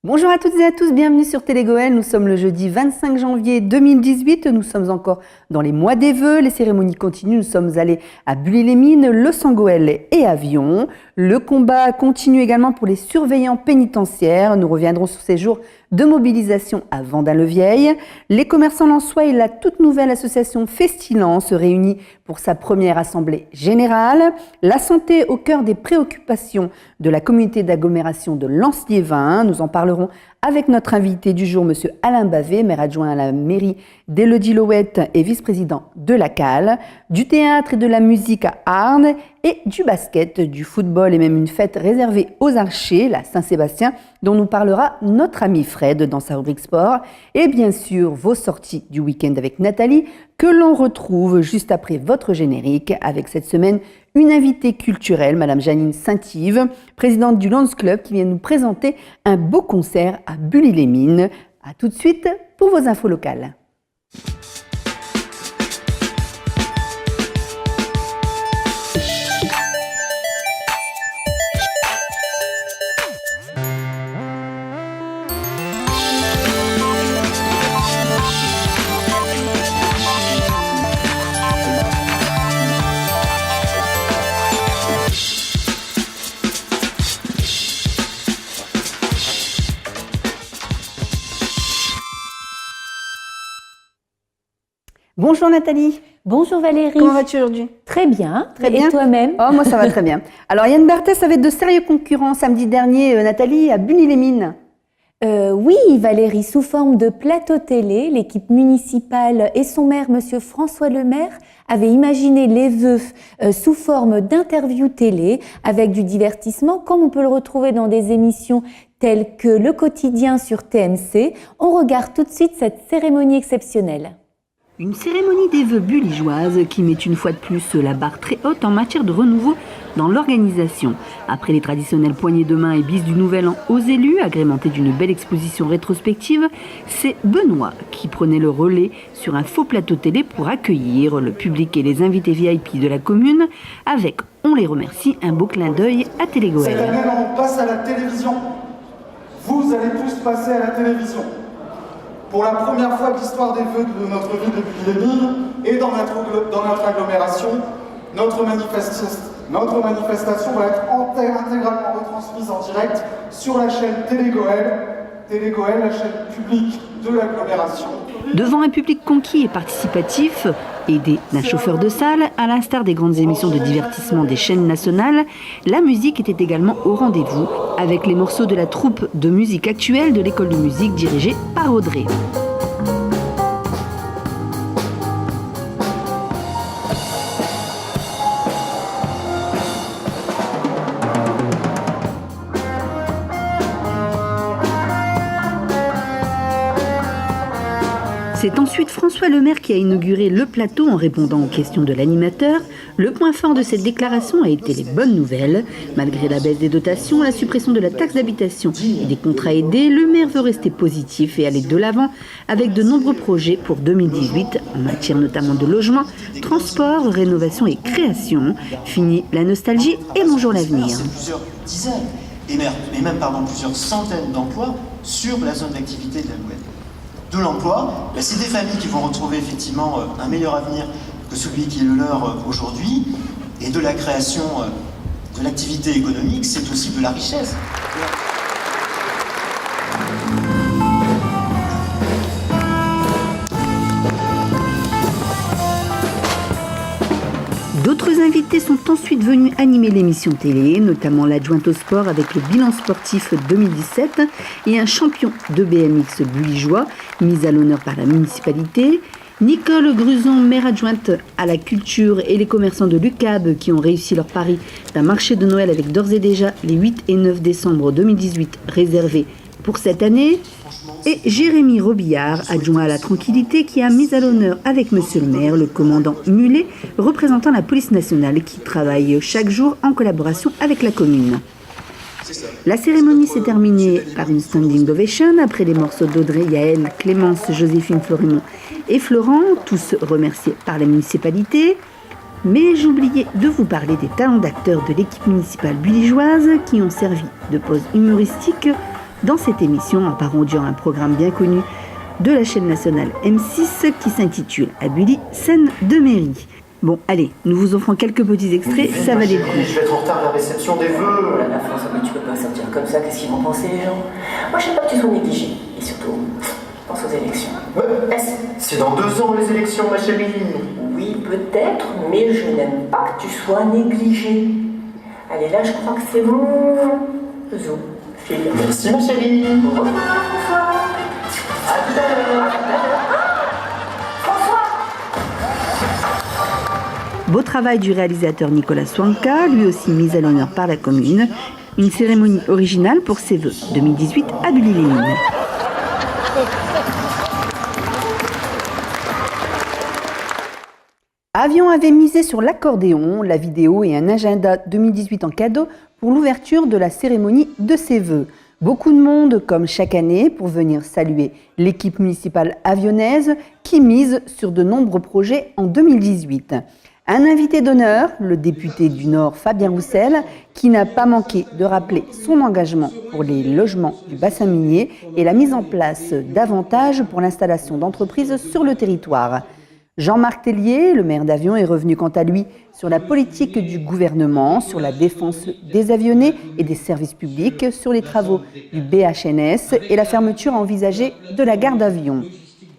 Bonjour à toutes et à tous, bienvenue sur Télégoël. Nous sommes le jeudi 25 janvier 2018. Nous sommes encore dans les mois des vœux. Les cérémonies continuent. Nous sommes allés à Bully-les-Mines, Le Sangoël et Avion. Le combat continue également pour les surveillants pénitentiaires. Nous reviendrons sur ces jours de mobilisation à Vendin-le-Vieil. Les commerçants lensois et la toute nouvelle association Festilan se réunissent pour sa première assemblée générale. La santé au cœur des préoccupations de la communauté d'agglomération de Lens-Liévin. Nous en parlerons avec notre invité du jour, M. Alain Bavet, maire adjoint à la mairie d'Élodie-Louette et vice-président de la CAL, du théâtre et de la musique à Arnes et du basket, du football et même une fête réservée aux archers, la Saint-Sébastien, dont nous parlera notre ami Fred dans sa rubrique sport. Et bien sûr, vos sorties du week-end avec Nathalie, que l'on retrouve juste après votre générique avec cette semaine une invitée culturelle, Madame Janine Saint-Yves, présidente du Lions Club, qui vient nous présenter un beau concert à Bully-les-Mines. A tout de suite pour vos infos locales. Bonjour Nathalie. Bonjour Valérie. Comment vas-tu aujourd'hui? Très bien. Très bien. Et toi-même? Oh, moi ça va très bien. Alors Yann Barthès avait de sérieux concurrents samedi dernier, Nathalie, à Bully-les-Mines. Oui Valérie, sous forme de plateau télé, l'équipe municipale et son maire, Monsieur François Lemaire, avaient imaginé les vœux sous forme d'interview télé avec du divertissement, comme on peut le retrouver dans des émissions telles que Le Quotidien sur TMC. On regarde tout de suite cette cérémonie exceptionnelle. Une cérémonie des vœux bullygeoise qui met une fois de plus la barre très haute en matière de renouveau dans l'organisation. Après les traditionnelles poignées de main et bises du Nouvel An aux élus, agrémentées d'une belle exposition rétrospective, c'est Benoît qui prenait le relais sur un faux plateau télé pour accueillir le public et les invités VIP de la commune avec, on les remercie, un beau clin d'œil à Télégoël. Cette année, on passe à la télévision. Vous allez tous passer à la télévision. Pour la première fois de l'histoire des vœux de notre ville de Bully-les-Mines et dans notre agglomération, notre manifestation va être intégralement retransmise en direct sur la chaîne Télégoël, la chaîne publique de l'agglomération. Devant un public conquis et participatif, aidé d'un chauffeur de salle, à l'instar des grandes émissions de divertissement des chaînes nationales, la musique était également au rendez-vous, avec les morceaux de la troupe de musique actuelle de l'école de musique dirigée par Audrey. C'est ensuite François Lemaire qui a inauguré le plateau en répondant aux questions de l'animateur. Le point fort de cette déclaration a été les bonnes nouvelles. Malgré la baisse des dotations, la suppression de la taxe d'habitation et des contrats aidés, le maire veut rester positif et aller de l'avant avec de nombreux projets pour 2018 en matière notamment de logement, transport, rénovation et création. Fini la nostalgie et bonjour l'avenir. C'est plusieurs dizaines et même plusieurs centaines d'emplois sur la zone d'activité de la Louette. De l'emploi, c'est des familles qui vont retrouver effectivement un meilleur avenir que celui qui est le leur aujourd'hui, et de la création de l'activité économique, c'est aussi de la richesse. D'autres invités sont ensuite venus animer l'émission télé, notamment l'adjointe au sport avec le bilan sportif 2017 et un champion de BMX bullygeois mis à l'honneur par la municipalité. Nicole Gruson, maire adjointe à la culture et les commerçants de l'UCAB qui ont réussi leur pari d'un marché de Noël avec d'ores et déjà les 8 et 9 décembre 2018 réservés pour cette année. Et Jérémy Robillard, adjoint à la tranquillité, qui a mis à l'honneur avec monsieur le maire le commandant Mulet, représentant la police nationale qui travaille chaque jour en collaboration avec la commune. La cérémonie s'est terminée par une standing ovation après les morceaux d'Audrey, Yael, Clémence, Joséphine, Florimond et Florent, tous remerciés par la municipalité. Mais j'oubliais de vous parler des talents d'acteurs de l'équipe municipale bullygeoise qui ont servi de pause humoristique dans cette émission en parodiant un programme bien connu de la chaîne nationale M6 qui s'intitule Abuli, scène de mairie. Bon, allez, nous vous offrons quelques petits extraits, ça valait le coup. Je vais être en retard à la réception des vœux. Oh là là, François, mais tu peux pas sortir comme ça, qu'est-ce qu'ils vont penser les gens? Moi, je sais pas que tu sois négligé. Et surtout, pense aux élections. C'est dans 2 ans les élections, ma chérie. Oui, peut-être, mais je n'aime pas que tu sois négligé. Allez, là, je crois que c'est bon. Zou, file. Merci, ma chérie. Au revoir, François. À tout à l'heure. François! Beau travail du réalisateur Nicolas Swanka, lui aussi mis à l'honneur par la commune. Une cérémonie originale pour ses vœux 2018 à Bully-les-Mines. Avion avait misé sur l'accordéon, la vidéo et un agenda 2018 en cadeau pour l'ouverture de la cérémonie de ses vœux. Beaucoup de monde, comme chaque année, pour venir saluer l'équipe municipale avionnaise qui mise sur de nombreux projets en 2018. Un invité d'honneur, le député du Nord Fabien Roussel, qui n'a pas manqué de rappeler son engagement pour les logements du bassin minier et la mise en place d'avantages pour l'installation d'entreprises sur le territoire. Jean-Marc Tellier, le maire d'Avion, est revenu quant à lui sur la politique du gouvernement, sur la défense des avionnés et des services publics, sur les travaux du BHNS et la fermeture envisagée de la gare d'Avion.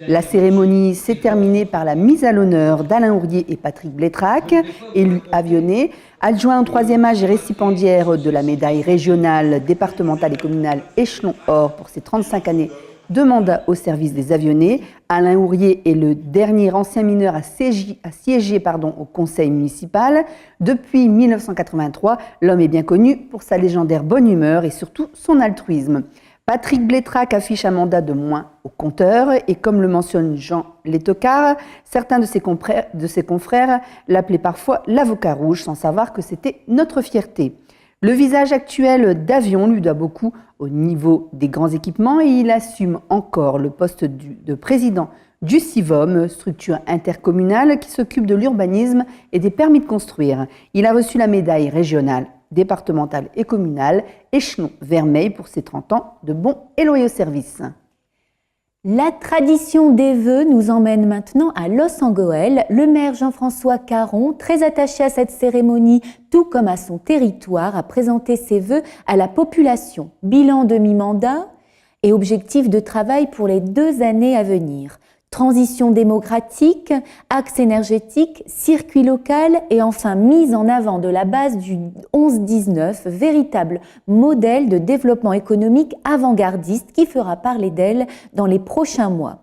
La cérémonie s'est terminée par la mise à l'honneur d'Alain Ourrier et Patrick Blétrac, élus avionnés, adjoints au 3e âge et récipiendaires de la médaille régionale, départementale et communale échelon or pour ses 35 années de mandat au service des avionnés. Alain Ourrier est le dernier ancien mineur à siéger au conseil municipal. Depuis 1983, l'homme est bien connu pour sa légendaire bonne humeur et surtout son altruisme. Patrick Blétrac affiche un mandat de moins au compteur et comme le mentionne Jean Létocard, certains de ses confrères l'appelaient parfois l'avocat rouge sans savoir que c'était notre fierté. Le visage actuel d'Avion lui doit beaucoup au niveau des grands équipements et il assume encore le poste de président du CIVOM, structure intercommunale qui s'occupe de l'urbanisme et des permis de construire. Il a reçu la médaille régionale, départementale et communale, échelon Vermeil pour ses 30 ans de bons et loyaux services. La tradition des vœux nous emmène maintenant à Los Angeles. Le maire Jean-François Caron, très attaché à cette cérémonie, tout comme à son territoire, a présenté ses vœux à la population. Bilan de mi-mandat et objectifs de travail pour les 2 années à venir. Transition démocratique, axe énergétique, circuit local et enfin mise en avant de la base du 11-19, véritable modèle de développement économique avant-gardiste qui fera parler d'elle dans les prochains mois.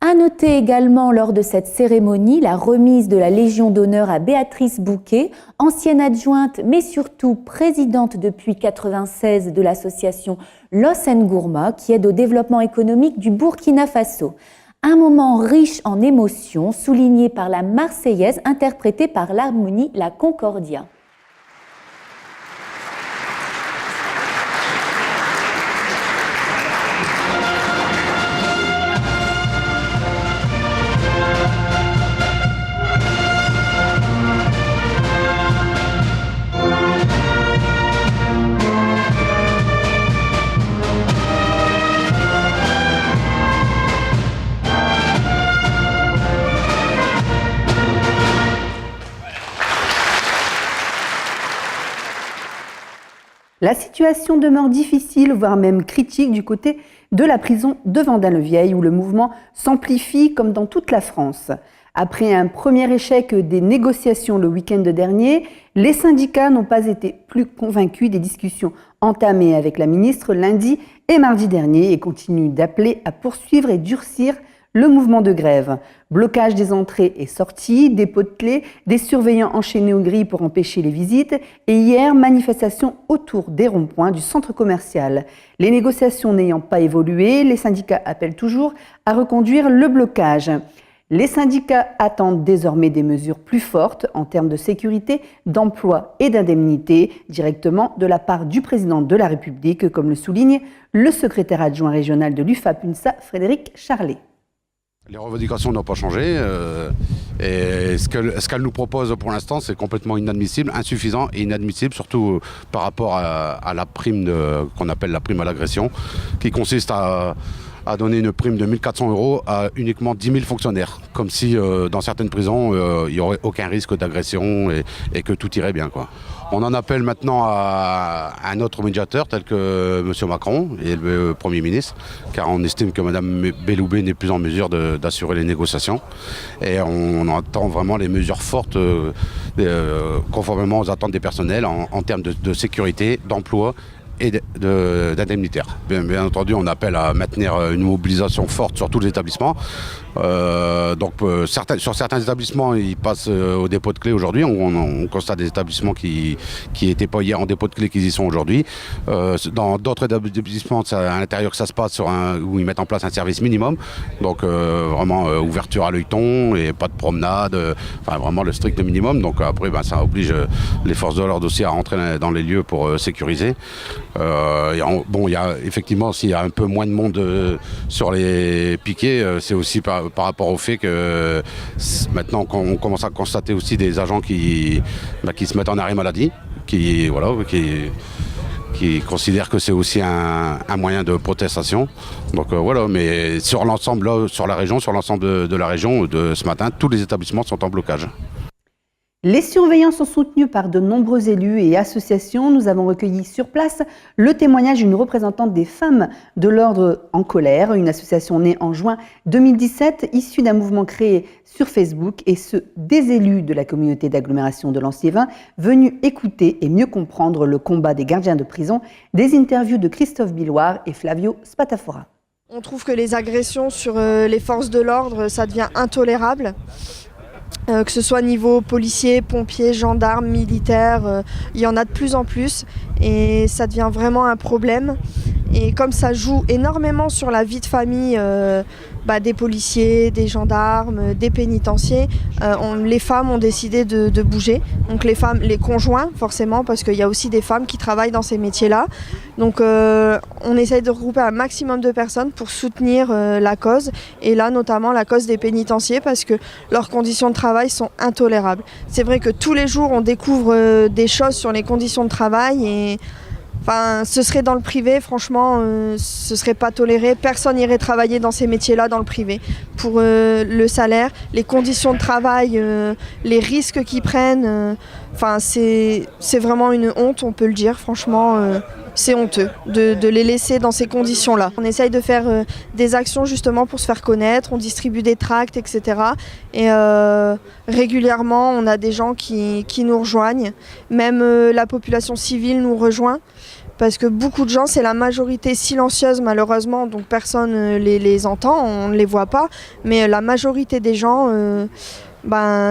À noter également lors de cette cérémonie la remise de la Légion d'honneur à Béatrice Bouquet, ancienne adjointe mais surtout présidente depuis 1996 de l'association Los Ngourma qui aide au développement économique du Burkina Faso. Un moment riche en émotions, souligné par la Marseillaise, interprétée par l'harmonie La Concordia. La situation demeure difficile, voire même critique du côté de la prison de Vendin-le-Vieil où le mouvement s'amplifie comme dans toute la France. Après un premier échec des négociations le week-end dernier, les syndicats n'ont pas été plus convaincus des discussions entamées avec la ministre lundi et mardi dernier et continuent d'appeler à poursuivre et durcir le mouvement de grève. Blocage des entrées et sorties, dépôt de clés, des surveillants enchaînés aux grilles pour empêcher les visites et hier, manifestation autour des ronds-points du centre commercial. Les négociations n'ayant pas évolué, les syndicats appellent toujours à reconduire le blocage. Les syndicats attendent désormais des mesures plus fortes en termes de sécurité, d'emploi et d'indemnité directement de la part du président de la République, comme le souligne le secrétaire adjoint régional de l'UFAP-UNSA, Frédéric Charlet. Les revendications n'ont pas changé et ce qu'elle nous propose pour l'instant, c'est complètement inadmissible, insuffisant et inadmissible, surtout par rapport à la prime qu'on appelle la prime à l'agression, qui consiste à donner une prime de 1 400 € à uniquement 10 000 fonctionnaires, comme si dans certaines prisons, il n'y aurait aucun risque d'agression et que tout irait bien, quoi. On en appelle maintenant à un autre médiateur tel que M. Macron et le Premier ministre, car on estime que Mme Belloubet n'est plus en mesure d'assurer les négociations. Et on attend vraiment les mesures fortes conformément aux attentes des personnels en termes de sécurité, d'emploi et d'indemnitaire. Bien entendu, on appelle à maintenir une mobilisation forte sur tous les établissements. Sur certains établissements, ils passent au dépôt de clés aujourd'hui. On constate des établissements qui n'étaient pas hier en dépôt de clés, qui y sont aujourd'hui. Dans d'autres établissements, c'est à l'intérieur que ça se passe, où ils mettent en place un service minimum. Donc vraiment ouverture à l'œilleton et pas de promenade. Vraiment le strict minimum. Donc après, ça oblige les forces de l'ordre aussi à rentrer dans les lieux pour sécuriser. Il y a effectivement, s'il y a un peu moins de monde sur les piquets, c'est aussi par rapport au fait que maintenant on commence à constater aussi des agents qui se mettent en arrêt maladie, qui considèrent que c'est aussi un moyen de protestation. Donc mais sur l'ensemble, sur la région, de la région, de ce matin, tous les établissements sont en blocage. Les surveillants sont soutenus par de nombreux élus et associations. Nous avons recueilli sur place le témoignage d'une représentante des femmes de l'ordre en colère, une association née en juin 2017, issue d'un mouvement créé sur Facebook, et des élus de la communauté d'agglomération de Lanciévin, venus écouter et mieux comprendre le combat des gardiens de prison. Des interviews de Christophe Billoire et Flavio Spatafora. On trouve que les agressions sur les forces de l'ordre, ça devient intolérable. Que ce soit niveau policier, pompier, gendarme, militaire, il y en a de plus en plus et ça devient vraiment un problème. Et comme ça joue énormément sur la vie de famille des policiers, des gendarmes, des pénitenciers, les femmes ont décidé de bouger. Donc les femmes, les conjoints forcément, parce qu'il y a aussi des femmes qui travaillent dans ces métiers-là. Donc on essaye de regrouper un maximum de personnes pour soutenir la cause. Et là notamment la cause des pénitenciers, parce que leurs conditions de travail sont intolérables. C'est vrai que tous les jours on découvre des choses sur les conditions de travail et ce serait dans le privé, franchement, ce serait pas toléré. Personne n'irait travailler dans ces métiers-là dans le privé. Pour le salaire, les conditions de travail, les risques qu'ils prennent, c'est vraiment une honte, on peut le dire. Franchement, c'est honteux de les laisser dans ces conditions-là. On essaye de faire des actions justement pour se faire connaître, on distribue des tracts, etc. Et régulièrement, on a des gens qui nous rejoignent. Même la population civile nous rejoint. Parce que beaucoup de gens, c'est la majorité silencieuse malheureusement, donc personne les entend, on ne les voit pas. Mais la majorité des gens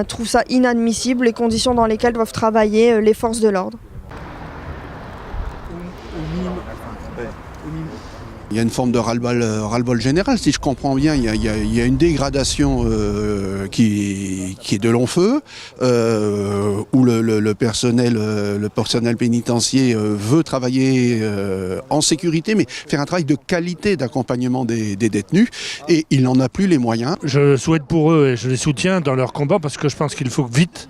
trouvent ça inadmissible, les conditions dans lesquelles doivent travailler les forces de l'ordre. Il y a une forme de ras-le-bol général, si je comprends bien. Il y a une dégradation qui est de long feu, où le personnel pénitentiaire veut travailler en sécurité, mais faire un travail de qualité d'accompagnement des détenus, et il n'en a plus les moyens. Je souhaite pour eux, et je les soutiens dans leur combat, parce que je pense qu'il faut vite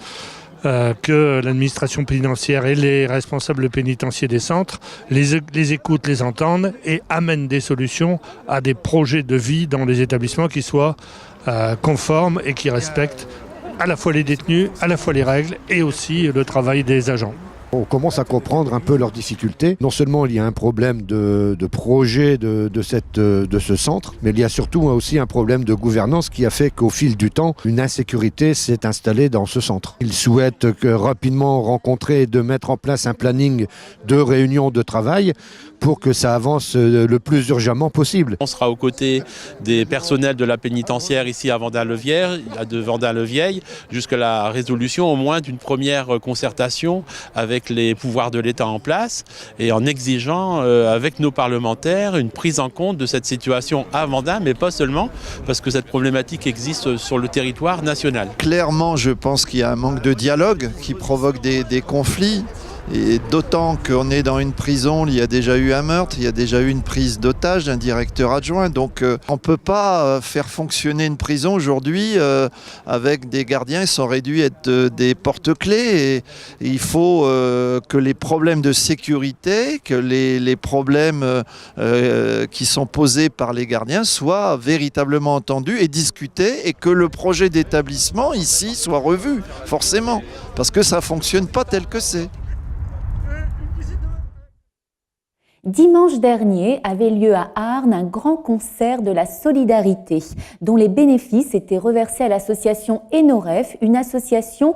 que l'administration pénitentiaire et les responsables pénitentiaires des centres les écoutent, les entendent et amènent des solutions à des projets de vie dans les établissements qui soient conformes et qui respectent à la fois les détenus, à la fois les règles et aussi le travail des agents. On commence à comprendre un peu leurs difficultés. Non seulement il y a un problème de projet de ce centre, mais il y a surtout aussi un problème de gouvernance qui a fait qu'au fil du temps, une insécurité s'est installée dans ce centre. Ils souhaitent rapidement rencontrer et de mettre en place un planning de réunions de travail pour que ça avance le plus urgemment possible. On sera aux côtés des personnels de la pénitentiaire ici à Vendin-le-Vieil, jusqu'à la résolution au moins d'une première concertation avec les pouvoirs de l'État en place et en exigeant avec nos parlementaires une prise en compte de cette situation à Vendin, mais pas seulement, parce que cette problématique existe sur le territoire national. Clairement, je pense qu'il y a un manque de dialogue qui provoque des conflits. Et d'autant qu'on est dans une prison, il y a déjà eu un meurtre, il y a déjà eu une prise d'otage d'un directeur adjoint. Donc on ne peut pas faire fonctionner une prison aujourd'hui avec des gardiens. Ils sont réduits à être des porte-clés. Et il faut que les problèmes de sécurité, que les problèmes qui sont posés par les gardiens soient véritablement entendus et discutés, et que le projet d'établissement ici soit revu, forcément, parce que ça ne fonctionne pas tel que c'est. Dimanche dernier avait lieu à Arnes un grand concert de la solidarité dont les bénéfices étaient reversés à l'association Enoref, une association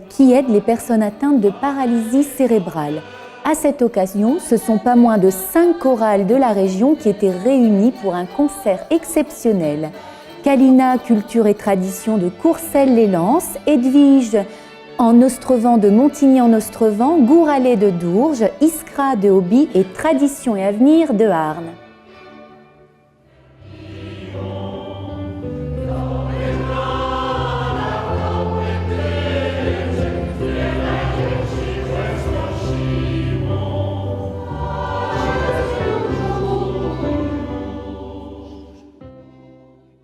qui aide les personnes atteintes de paralysie cérébrale. À cette occasion, ce sont pas moins de 5 chorales de la région qui étaient réunies pour un concert exceptionnel. Kalina, culture et tradition de Courcelles-les-Lances, Edwige en Ostrevan de Montigny en Ostrevan, Gouralais de Dourges, Iskra de Hobby et Tradition et Avenir de Arnes.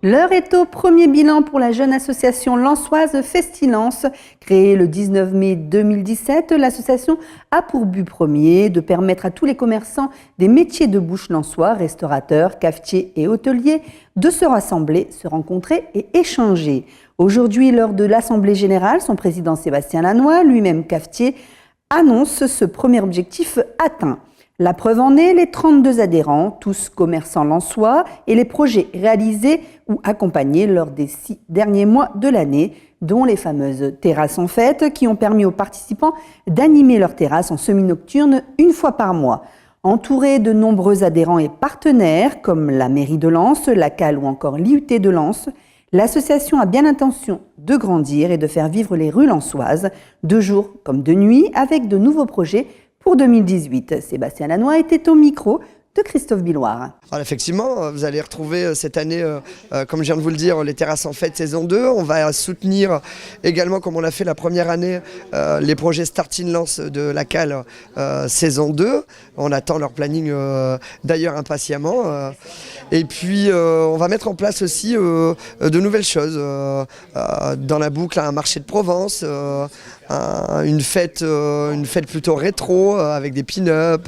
L'heure est au premier bilan pour la jeune association lensoise Festilance. Créée le 19 mai 2017, l'association a pour but premier de permettre à tous les commerçants des métiers de bouche lensois, restaurateurs, cafetiers et hôteliers, de se rassembler, se rencontrer et échanger. Aujourd'hui, lors de l'Assemblée générale, son président Sébastien Lannoy, lui-même cafetier, annonce ce premier objectif atteint. La preuve en est, les 32 adhérents, tous commerçants lensois, et les projets réalisés ou accompagnés lors des 6 derniers mois de l'année, dont les fameuses terrasses en fête qui ont permis aux participants d'animer leurs terrasses en semi-nocturne une fois par mois. Entourés de nombreux adhérents et partenaires comme la mairie de Lens, la CAL ou encore l'IUT de Lens, l'association a bien l'intention de grandir et de faire vivre les rues lensoises, de jour comme de nuit, avec de nouveaux projets pour 2018. Sébastien Lannoy était au micro de Christophe Billoire. Alors effectivement, vous allez retrouver cette année, comme je viens de vous le dire, les terrasses en fête saison 2. On va soutenir également, comme on l'a fait la première année, les projets Start in Lens de la CAL saison 2. On attend leur planning d'ailleurs impatiemment. Et puis on va mettre en place aussi de nouvelles choses. Dans la boucle, un marché de Provence, une fête plutôt rétro avec des pin-up,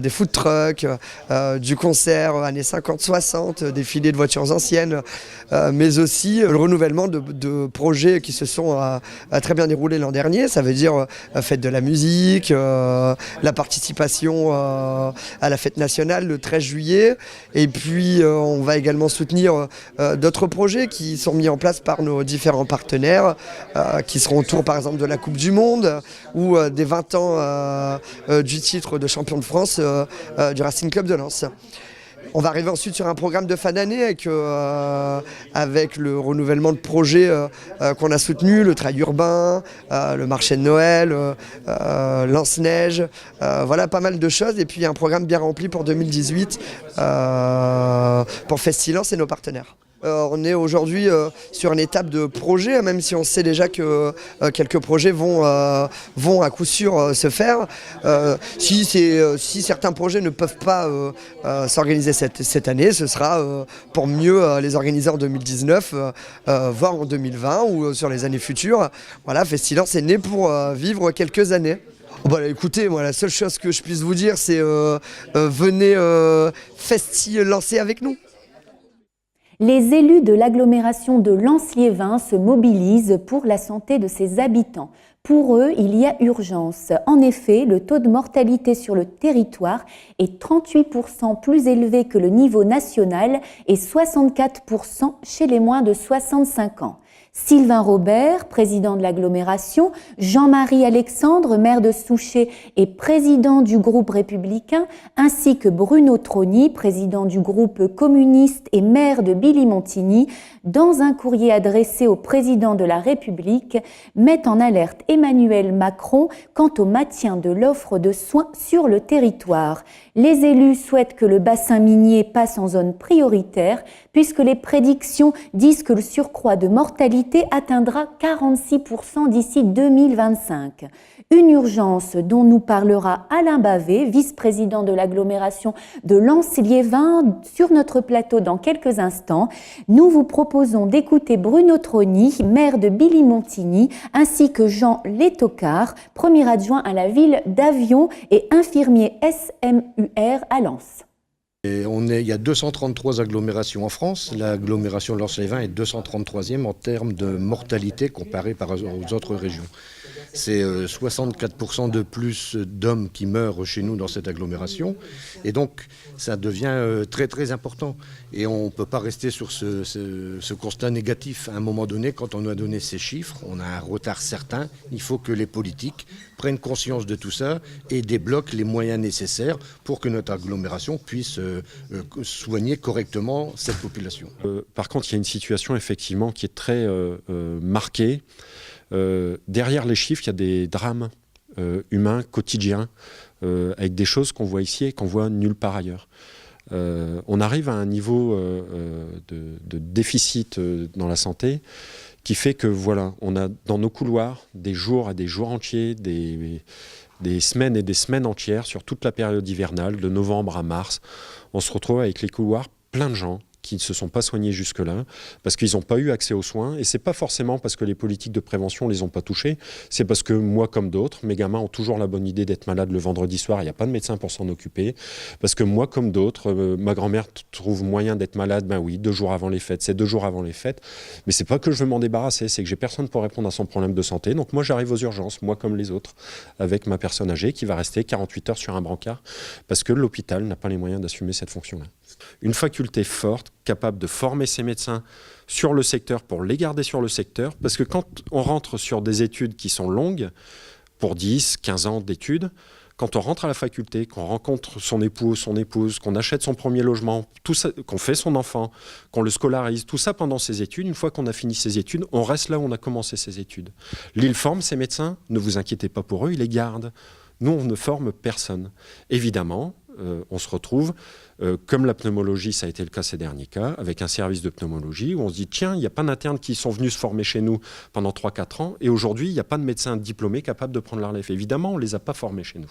des food trucks, du concert années 50-60, défilé de voitures anciennes, mais aussi le renouvellement de projets qui se sont très bien déroulés l'an dernier. Ça veut dire fête de la musique, la participation à la fête nationale le 13 juillet. Et puis on va également soutenir d'autres projets qui sont mis en place par nos différents partenaires, qui seront autour par exemple de la Coupe du Monde ou des 20 ans du titre de champion de France du Racing Club de Lens. On va arriver ensuite sur un programme de fin d'année avec le renouvellement de projets qu'on a soutenus, le trail urbain, le marché de Noël, Lance-Neige, voilà pas mal de choses. Et puis un programme bien rempli pour 2018 pour Festilance et nos partenaires. On est aujourd'hui sur une étape de projet, même si on sait déjà que quelques projets vont à coup sûr se faire. Si certains projets ne peuvent pas s'organiser cette année, ce sera pour mieux les organiser en 2019, voire en 2020 ou sur les années futures. Voilà, Festilance est né pour vivre quelques années. Bon, écoutez, moi la seule chose que je puisse vous dire, c'est venez Festi-lancer avec nous. Les élus de l'agglomération de Lens-Liévin se mobilisent pour la santé de ses habitants. Pour eux, il y a urgence. En effet, le taux de mortalité sur le territoire est 38% plus élevé que le niveau national et 64% chez les moins de 65 ans. Sylvain Robert, président de l'agglomération, Jean-Marie Alexandre, maire de Souchet et président du groupe républicain, ainsi que Bruno Troni, président du groupe communiste et maire de Billy-Montigny, dans un courrier adressé au président de la République, mettent en alerte Emmanuel Macron quant au maintien de l'offre de soins sur le territoire. Les élus souhaitent que le bassin minier passe en zone prioritaire, puisque les prédictions disent que le surcroît de mortalité mortalité atteindra 46% d'ici 2025. Une urgence dont nous parlera Alain Bavet, vice-président de l'agglomération de Lens-Liévin, sur notre plateau dans quelques instants. Nous vous proposons d'écouter Bruno Troni, maire de Billy-Montigny, ainsi que Jean Létocard, premier adjoint à la ville d'Avion et infirmier SMUR à Lens. Et il y a 233 agglomérations en France. L'agglomération de Lens-Liévin est 233e en termes de mortalité comparée aux autres régions. C'est 64% de plus d'hommes qui meurent chez nous dans cette agglomération. Et donc, ça devient très très important. Et on ne peut pas rester sur ce constat négatif. À un moment donné, quand on a donné ces chiffres, on a un retard certain. Il faut que les politiques prennent conscience de tout ça et débloquent les moyens nécessaires pour que notre agglomération puisse soigner correctement cette population. Par contre, il y a une situation effectivement qui est très marquée. Derrière les chiffres, il y a des drames humains, quotidiens, avec des choses qu'on voit ici et qu'on voit nulle part ailleurs. On arrive à un niveau de déficit dans la santé qui fait que voilà, on a dans nos couloirs des jours et des jours entiers, des semaines et des semaines entières sur toute la période hivernale, de novembre à mars. On se retrouve avec les couloirs pleins de gens qui ne se sont pas soignés jusque-là, parce qu'ils n'ont pas eu accès aux soins. Et ce n'est pas forcément parce que les politiques de prévention ne les ont pas touchés, c'est parce que moi, comme d'autres, mes gamins ont toujours la bonne idée d'être malades le vendredi soir, il n'y a pas de médecin pour s'en occuper. Parce que moi, comme d'autres, ma grand-mère trouve moyen d'être malade, ben oui, 2 jours avant les fêtes, c'est 2 jours avant les fêtes. Mais ce n'est pas que je veux m'en débarrasser, c'est que j'ai personne pour répondre à son problème de santé. Donc moi, j'arrive aux urgences, moi comme les autres, avec ma personne âgée qui va rester 48 heures sur un brancard, parce que l'hôpital n'a pas les moyens d'assumer cette fonction-là. Une faculté forte, capable de former ses médecins sur le secteur pour les garder sur le secteur, parce que quand on rentre sur des études qui sont longues, pour 10, 15 ans d'études, quand on rentre à la faculté, qu'on rencontre son époux, son épouse, qu'on achète son premier logement, tout ça, qu'on fait son enfant, qu'on le scolarise, tout ça pendant ses études, une fois qu'on a fini ses études, on reste là où on a commencé ses études. L'île forme ses médecins, ne vous inquiétez pas pour eux, ils les gardent. Nous, on ne forme personne. Évidemment, on se retrouve, comme la pneumologie, ça a été le cas ces derniers cas, avec un service de pneumologie où on se dit, tiens, il n'y a pas d'internes qui sont venus se former chez nous pendant 3-4 ans, et aujourd'hui, il n'y a pas de médecins diplômés capables de prendre la relève. Évidemment, on ne les a pas formés chez nous.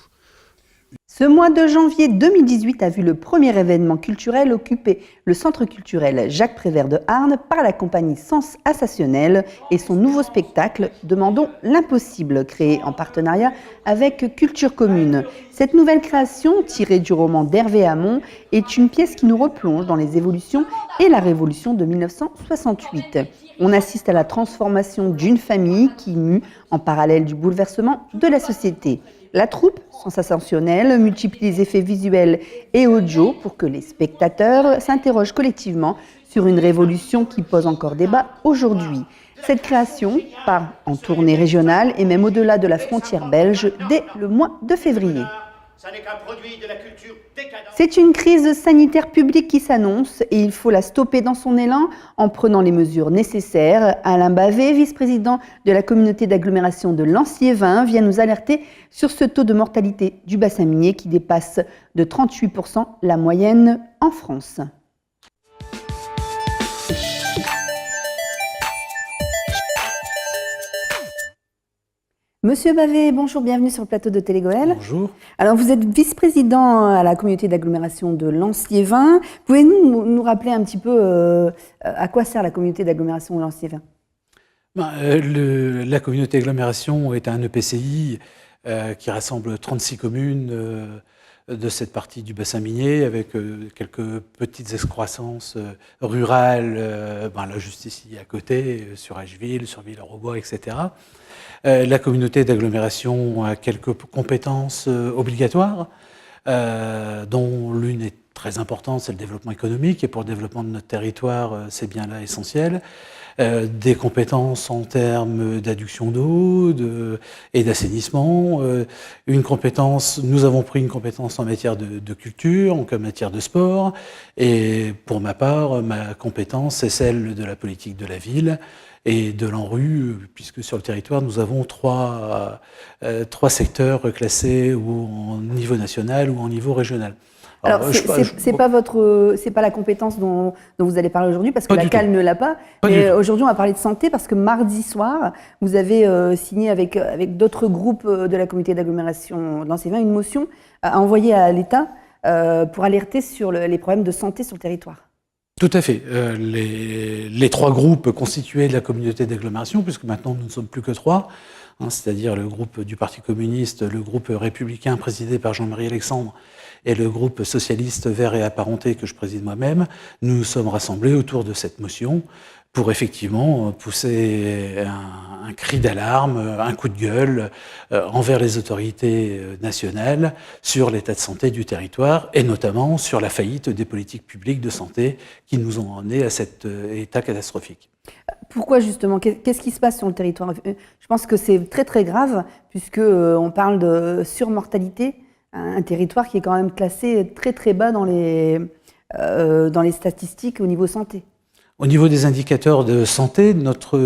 Ce mois de janvier 2018 a vu le premier événement culturel occuper le centre culturel Jacques Prévert de Arnes par la compagnie Sens Ascensionnel et son nouveau spectacle « Demandons l'impossible » créé en partenariat avec Culture Commune. Cette nouvelle création, tirée du roman d'Hervé Hamon, est une pièce qui nous replonge dans les évolutions et la révolution de 1968. On assiste à la transformation d'une famille qui mue en parallèle du bouleversement de la société. La troupe, Sens Ascensionnel, multiplie les effets visuels et audio pour que les spectateurs s'interrogent collectivement sur une révolution qui pose encore débat aujourd'hui. Cette création part en tournée régionale et même au-delà de la frontière belge dès le mois de février. C'est une crise sanitaire publique qui s'annonce et il faut la stopper dans son élan en prenant les mesures nécessaires. Alain Bavet, vice-président de la communauté d'agglomération de Lens-Liévin, vient nous alerter sur ce taux de mortalité du bassin minier qui dépasse de 38% la moyenne en France. Monsieur Bavet, bonjour, bienvenue sur le plateau de Télégoël. Bonjour. Alors vous êtes vice-président à la communauté d'agglomération de Lens-Liévin. Pouvez-vous nous rappeler un petit peu à quoi sert la communauté d'agglomération de Lens-Liévin ? La communauté d'agglomération est un EPCI qui rassemble 36 communes de cette partie du bassin minier avec quelques petites excroissances rurales, là juste ici à côté, sur Asheville, sur Villeroy, etc. La communauté d'agglomération a quelques compétences obligatoires, dont l'une est très importante, c'est le développement économique, et pour le développement de notre territoire, c'est bien là essentiel. Des compétences en termes d'adduction d'eau et d'assainissement. Nous avons pris une compétence en matière de culture, en matière de sport, et pour ma part, ma compétence, c'est celle de la politique de la ville et de l'ANRU, puisque sur le territoire, nous avons trois secteurs classés ou en niveau national ou en niveau régional. Alors, c'est pas la compétence dont vous allez parler aujourd'hui, parce que la CAL ne l'a pas. Mais aujourd'hui, on va parler de santé, parce que mardi soir, vous avez signé avec d'autres groupes de la communauté d'agglomération de Lens-et-Vin une motion à envoyer à l'État pour alerter sur les problèmes de santé sur le territoire. Tout à fait. Les 3 groupes constitués de la communauté d'agglomération, puisque maintenant nous ne sommes plus que 3, c'est-à-dire le groupe du Parti communiste, le groupe républicain présidé par Jean-Marie Alexandre et le groupe socialiste Verts et Apparentés que je préside moi-même, nous nous sommes rassemblés autour de cette motion pour effectivement pousser un cri d'alarme, un coup de gueule envers les autorités nationales sur l'état de santé du territoire et notamment sur la faillite des politiques publiques de santé qui nous ont emmenés à cet état catastrophique. Pourquoi justement? Qu'est-ce qui se passe sur le territoire? Je pense que c'est très très grave puisque on parle de surmortalité, un territoire qui est quand même classé très très bas dans les statistiques au niveau santé. Au niveau des indicateurs de santé, notre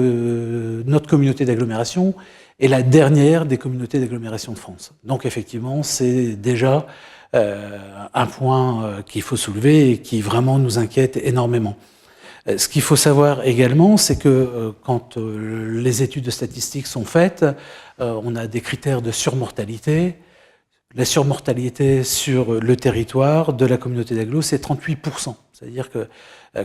communauté d'agglomération est la dernière des communautés d'agglomération de France. Donc effectivement, c'est déjà un point qu'il faut soulever et qui vraiment nous inquiète énormément. Ce qu'il faut savoir également, c'est que quand les études de statistiques sont faites, on a des critères de surmortalité. La surmortalité sur le territoire de la communauté d'agglo, c'est 38%. C'est-à-dire que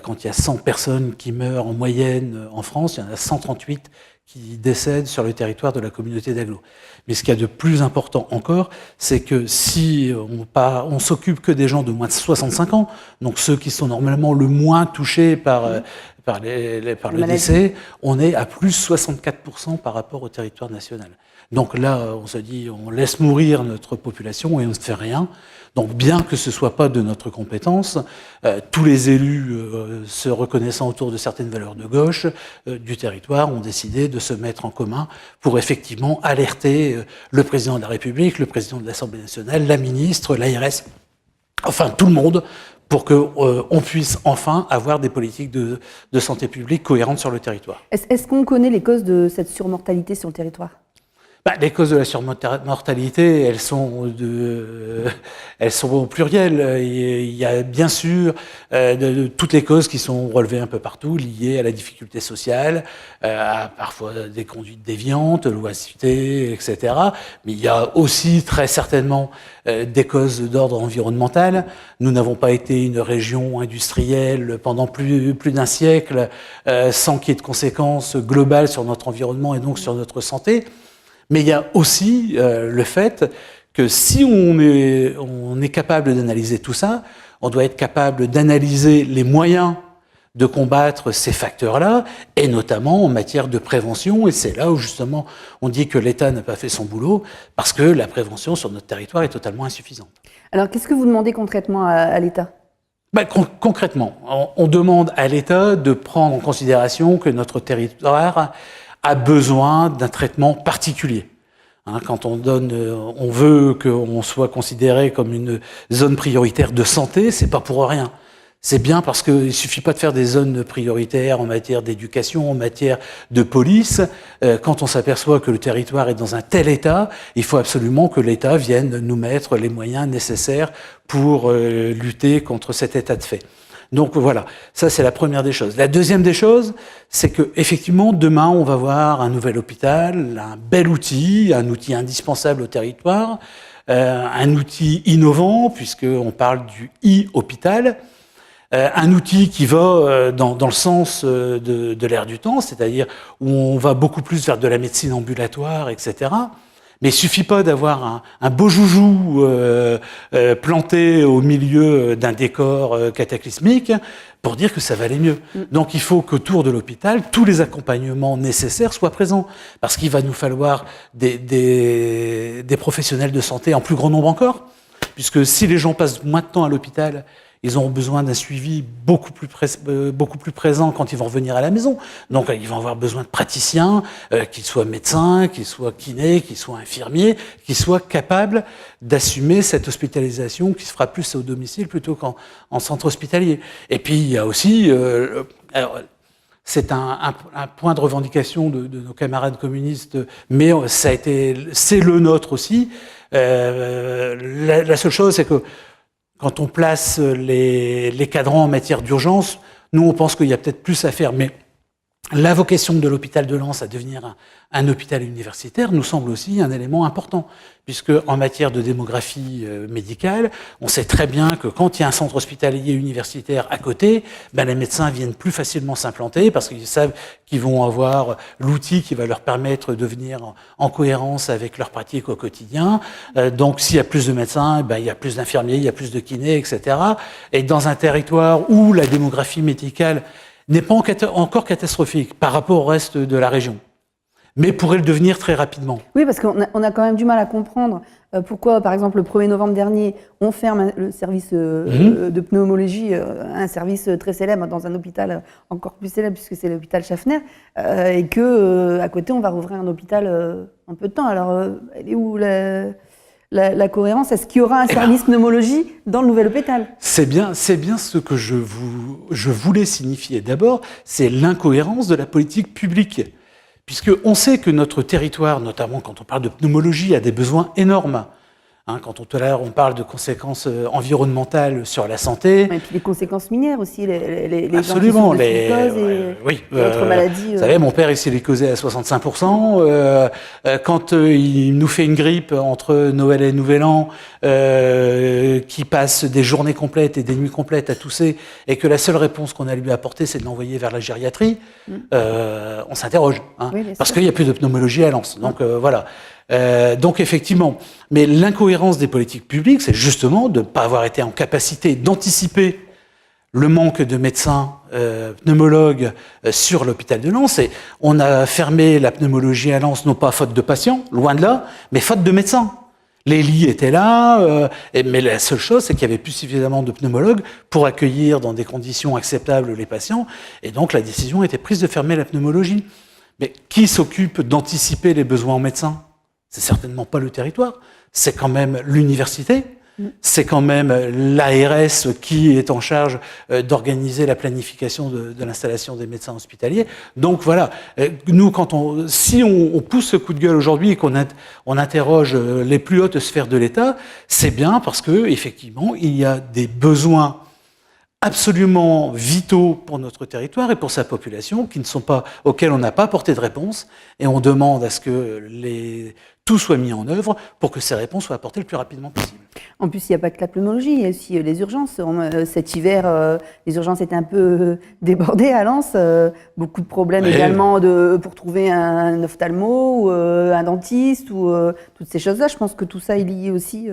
quand il y a 100 personnes qui meurent en moyenne en France, il y en a 138 qui décèdent sur le territoire de la communauté d'agglo. Mais ce qu'il y a de plus important encore, c'est que si on s'occupe que des gens de moins de 65 ans, donc ceux qui sont normalement le moins touchés par le décès, on est à plus 64% par rapport au territoire national. Donc là, on se dit, on laisse mourir notre population et on ne fait rien. Donc bien que ce ne soit pas de notre compétence, tous les élus se reconnaissant autour de certaines valeurs de gauche du territoire ont décidé de se mettre en commun pour effectivement alerter le président de la République, le président de l'Assemblée nationale, la ministre, l'ARS, enfin tout le monde, pour qu'on puisse enfin avoir des politiques de santé publique cohérentes sur le territoire. Est-ce qu'on connaît les causes de cette surmortalité sur le territoire ? Les causes de la surmortalité, elles sont au pluriel. Il y a bien sûr toutes les causes qui sont relevées un peu partout, liées à la difficulté sociale, à parfois des conduites déviantes, l'oisiveté, etc. Mais il y a aussi très certainement des causes d'ordre environnemental. Nous n'avons pas été une région industrielle pendant plus d'un siècle sans qu'il y ait de conséquences globales sur notre environnement et donc sur notre santé. Mais il y a aussi le fait que si on est capable d'analyser tout ça, on doit être capable d'analyser les moyens de combattre ces facteurs-là, et notamment en matière de prévention. Et c'est là où justement on dit que l'État n'a pas fait son boulot, parce que la prévention sur notre territoire est totalement insuffisante. Alors qu'est-ce que vous demandez concrètement à l'État ? Concrètement, on demande à l'État de prendre en considération que notre territoire a besoin d'un traitement particulier. Quand on veut qu'on soit considéré comme une zone prioritaire de santé, c'est pas pour rien. C'est bien parce qu'il suffit pas de faire des zones prioritaires en matière d'éducation, en matière de police. Quand on s'aperçoit que le territoire est dans un tel état, il faut absolument que l'État vienne nous mettre les moyens nécessaires pour lutter contre cet état de fait. Donc voilà, ça c'est la première des choses. La deuxième des choses, c'est que effectivement demain on va voir un nouvel hôpital, un bel outil, un outil indispensable au territoire, un outil innovant puisqu'on parle du e-hôpital, un outil qui va dans le sens de l'ère du temps, c'est-à-dire où on va beaucoup plus vers de la médecine ambulatoire, etc. Mais il suffit pas d'avoir un beau joujou planté au milieu d'un décor cataclysmique pour dire que ça va aller mieux. Donc il faut qu'autour de l'hôpital, tous les accompagnements nécessaires soient présents. Parce qu'il va nous falloir des professionnels de santé en plus grand nombre encore. Puisque si les gens passent moins de temps à l'hôpital, ils auront besoin d'un suivi beaucoup plus présent quand ils vont revenir à la maison. Donc ils vont avoir besoin de praticiens, qu'ils soient médecins, qu'ils soient kinés, qu'ils soient infirmiers, qu'ils soient capables d'assumer cette hospitalisation qui se fera plus au domicile plutôt qu'en centre hospitalier. Et puis il y a aussi... c'est un point de revendication de nos camarades communistes, mais c'est le nôtre aussi. La seule chose, c'est que quand on place les cadrans en matière d'urgence, nous, on pense qu'il y a peut-être plus à faire. Mais la vocation de l'hôpital de Lens à devenir un hôpital universitaire nous semble aussi un élément important, puisque en matière de démographie médicale, on sait très bien que quand il y a un centre hospitalier universitaire à côté, les médecins viennent plus facilement s'implanter parce qu'ils savent qu'ils vont avoir l'outil qui va leur permettre de venir en cohérence avec leur pratique au quotidien. Donc s'il y a plus de médecins, il y a plus d'infirmiers, il y a plus de kinés, etc. Et dans un territoire où la démographie médicale n'est pas encore catastrophique par rapport au reste de la région, mais pourrait le devenir très rapidement. Oui, parce qu'on a quand même du mal à comprendre pourquoi, par exemple, le 1er novembre dernier, on ferme le service de pneumologie, un service très célèbre dans un hôpital encore plus célèbre, puisque c'est l'hôpital Schaffner, et qu'à côté, on va rouvrir un hôpital en peu de temps. Alors, elle est où la cohérence? Est-ce qu'il y aura un service pneumologie dans le nouvel hôpital? C'est bien ce que je voulais signifier. D'abord, c'est l'incohérence de la politique publique. Puisqu'on sait que notre territoire, notamment quand on parle de pneumologie, a des besoins énormes. Quand tout à l'heure on parle de conséquences environnementales sur la santé. Et puis les conséquences minières aussi, les absolument, gens qui souffrent de silicose et autres maladies. Vous savez, mon père il silicosé à 65%. Quand il nous fait une grippe entre Noël et Nouvel An, qui passe des journées complètes et des nuits complètes à tousser, et que la seule réponse qu'on a lui apporter, c'est de l'envoyer vers la gériatrie, on s'interroge. Parce qu'il n'y a plus de pneumologie à Lens. Donc voilà. Donc effectivement, mais l'incohérence des politiques publiques, c'est justement de ne pas avoir été en capacité d'anticiper le manque de médecins pneumologues sur l'hôpital de Lens. Et on a fermé la pneumologie à Lens, non pas faute de patients, loin de là, mais faute de médecins. Les lits étaient là, mais la seule chose, c'est qu'il n'y avait plus suffisamment de pneumologues pour accueillir dans des conditions acceptables les patients. Et donc la décision a été prise de fermer la pneumologie. Mais qui s'occupe d'anticiper les besoins en médecins ? C'est certainement pas le territoire, c'est quand même l'université, c'est quand même l'ARS qui est en charge d'organiser la planification de l'installation des médecins hospitaliers. Donc voilà, nous, si on pousse ce coup de gueule aujourd'hui et qu'on interroge les plus hautes sphères de l'État, c'est bien parce que effectivement, il y a des besoins absolument vitaux pour notre territoire et pour sa population, auxquels on n'a pas apporté de réponse, et on demande à ce que tout soit mis en œuvre pour que ces réponses soient apportées le plus rapidement possible. En plus, il n'y a pas que la pneumologie, il y a aussi les urgences. Cet hiver, les urgences étaient un peu débordées à Lens. Beaucoup de problèmes également pour trouver un ophtalmo ou un dentiste ou toutes ces choses-là. Je pense que tout ça est lié aussi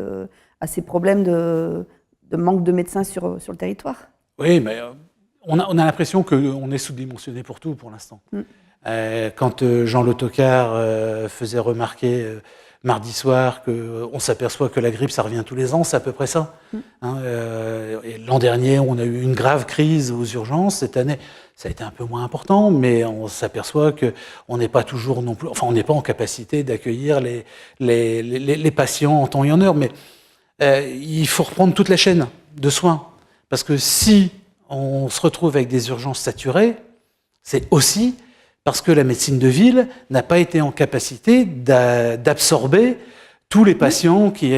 à ces problèmes de manque de médecins sur le territoire. Oui, mais on a l'impression qu'on est sous-dimensionné pour tout pour l'instant. Quand Jean Lautocar faisait remarquer mardi soir qu'on s'aperçoit que la grippe, ça revient tous les ans, c'est à peu près ça. Et l'an dernier, on a eu une grave crise aux urgences. Cette année, ça a été un peu moins important, mais on s'aperçoit qu'on n'est pas toujours non plus... Enfin, on n'est pas en capacité d'accueillir les patients en temps et en heure. Mais il faut reprendre toute la chaîne de soins. Parce que si on se retrouve avec des urgences saturées, c'est aussi parce que la médecine de ville n'a pas été en capacité d'absorber tous les patients qui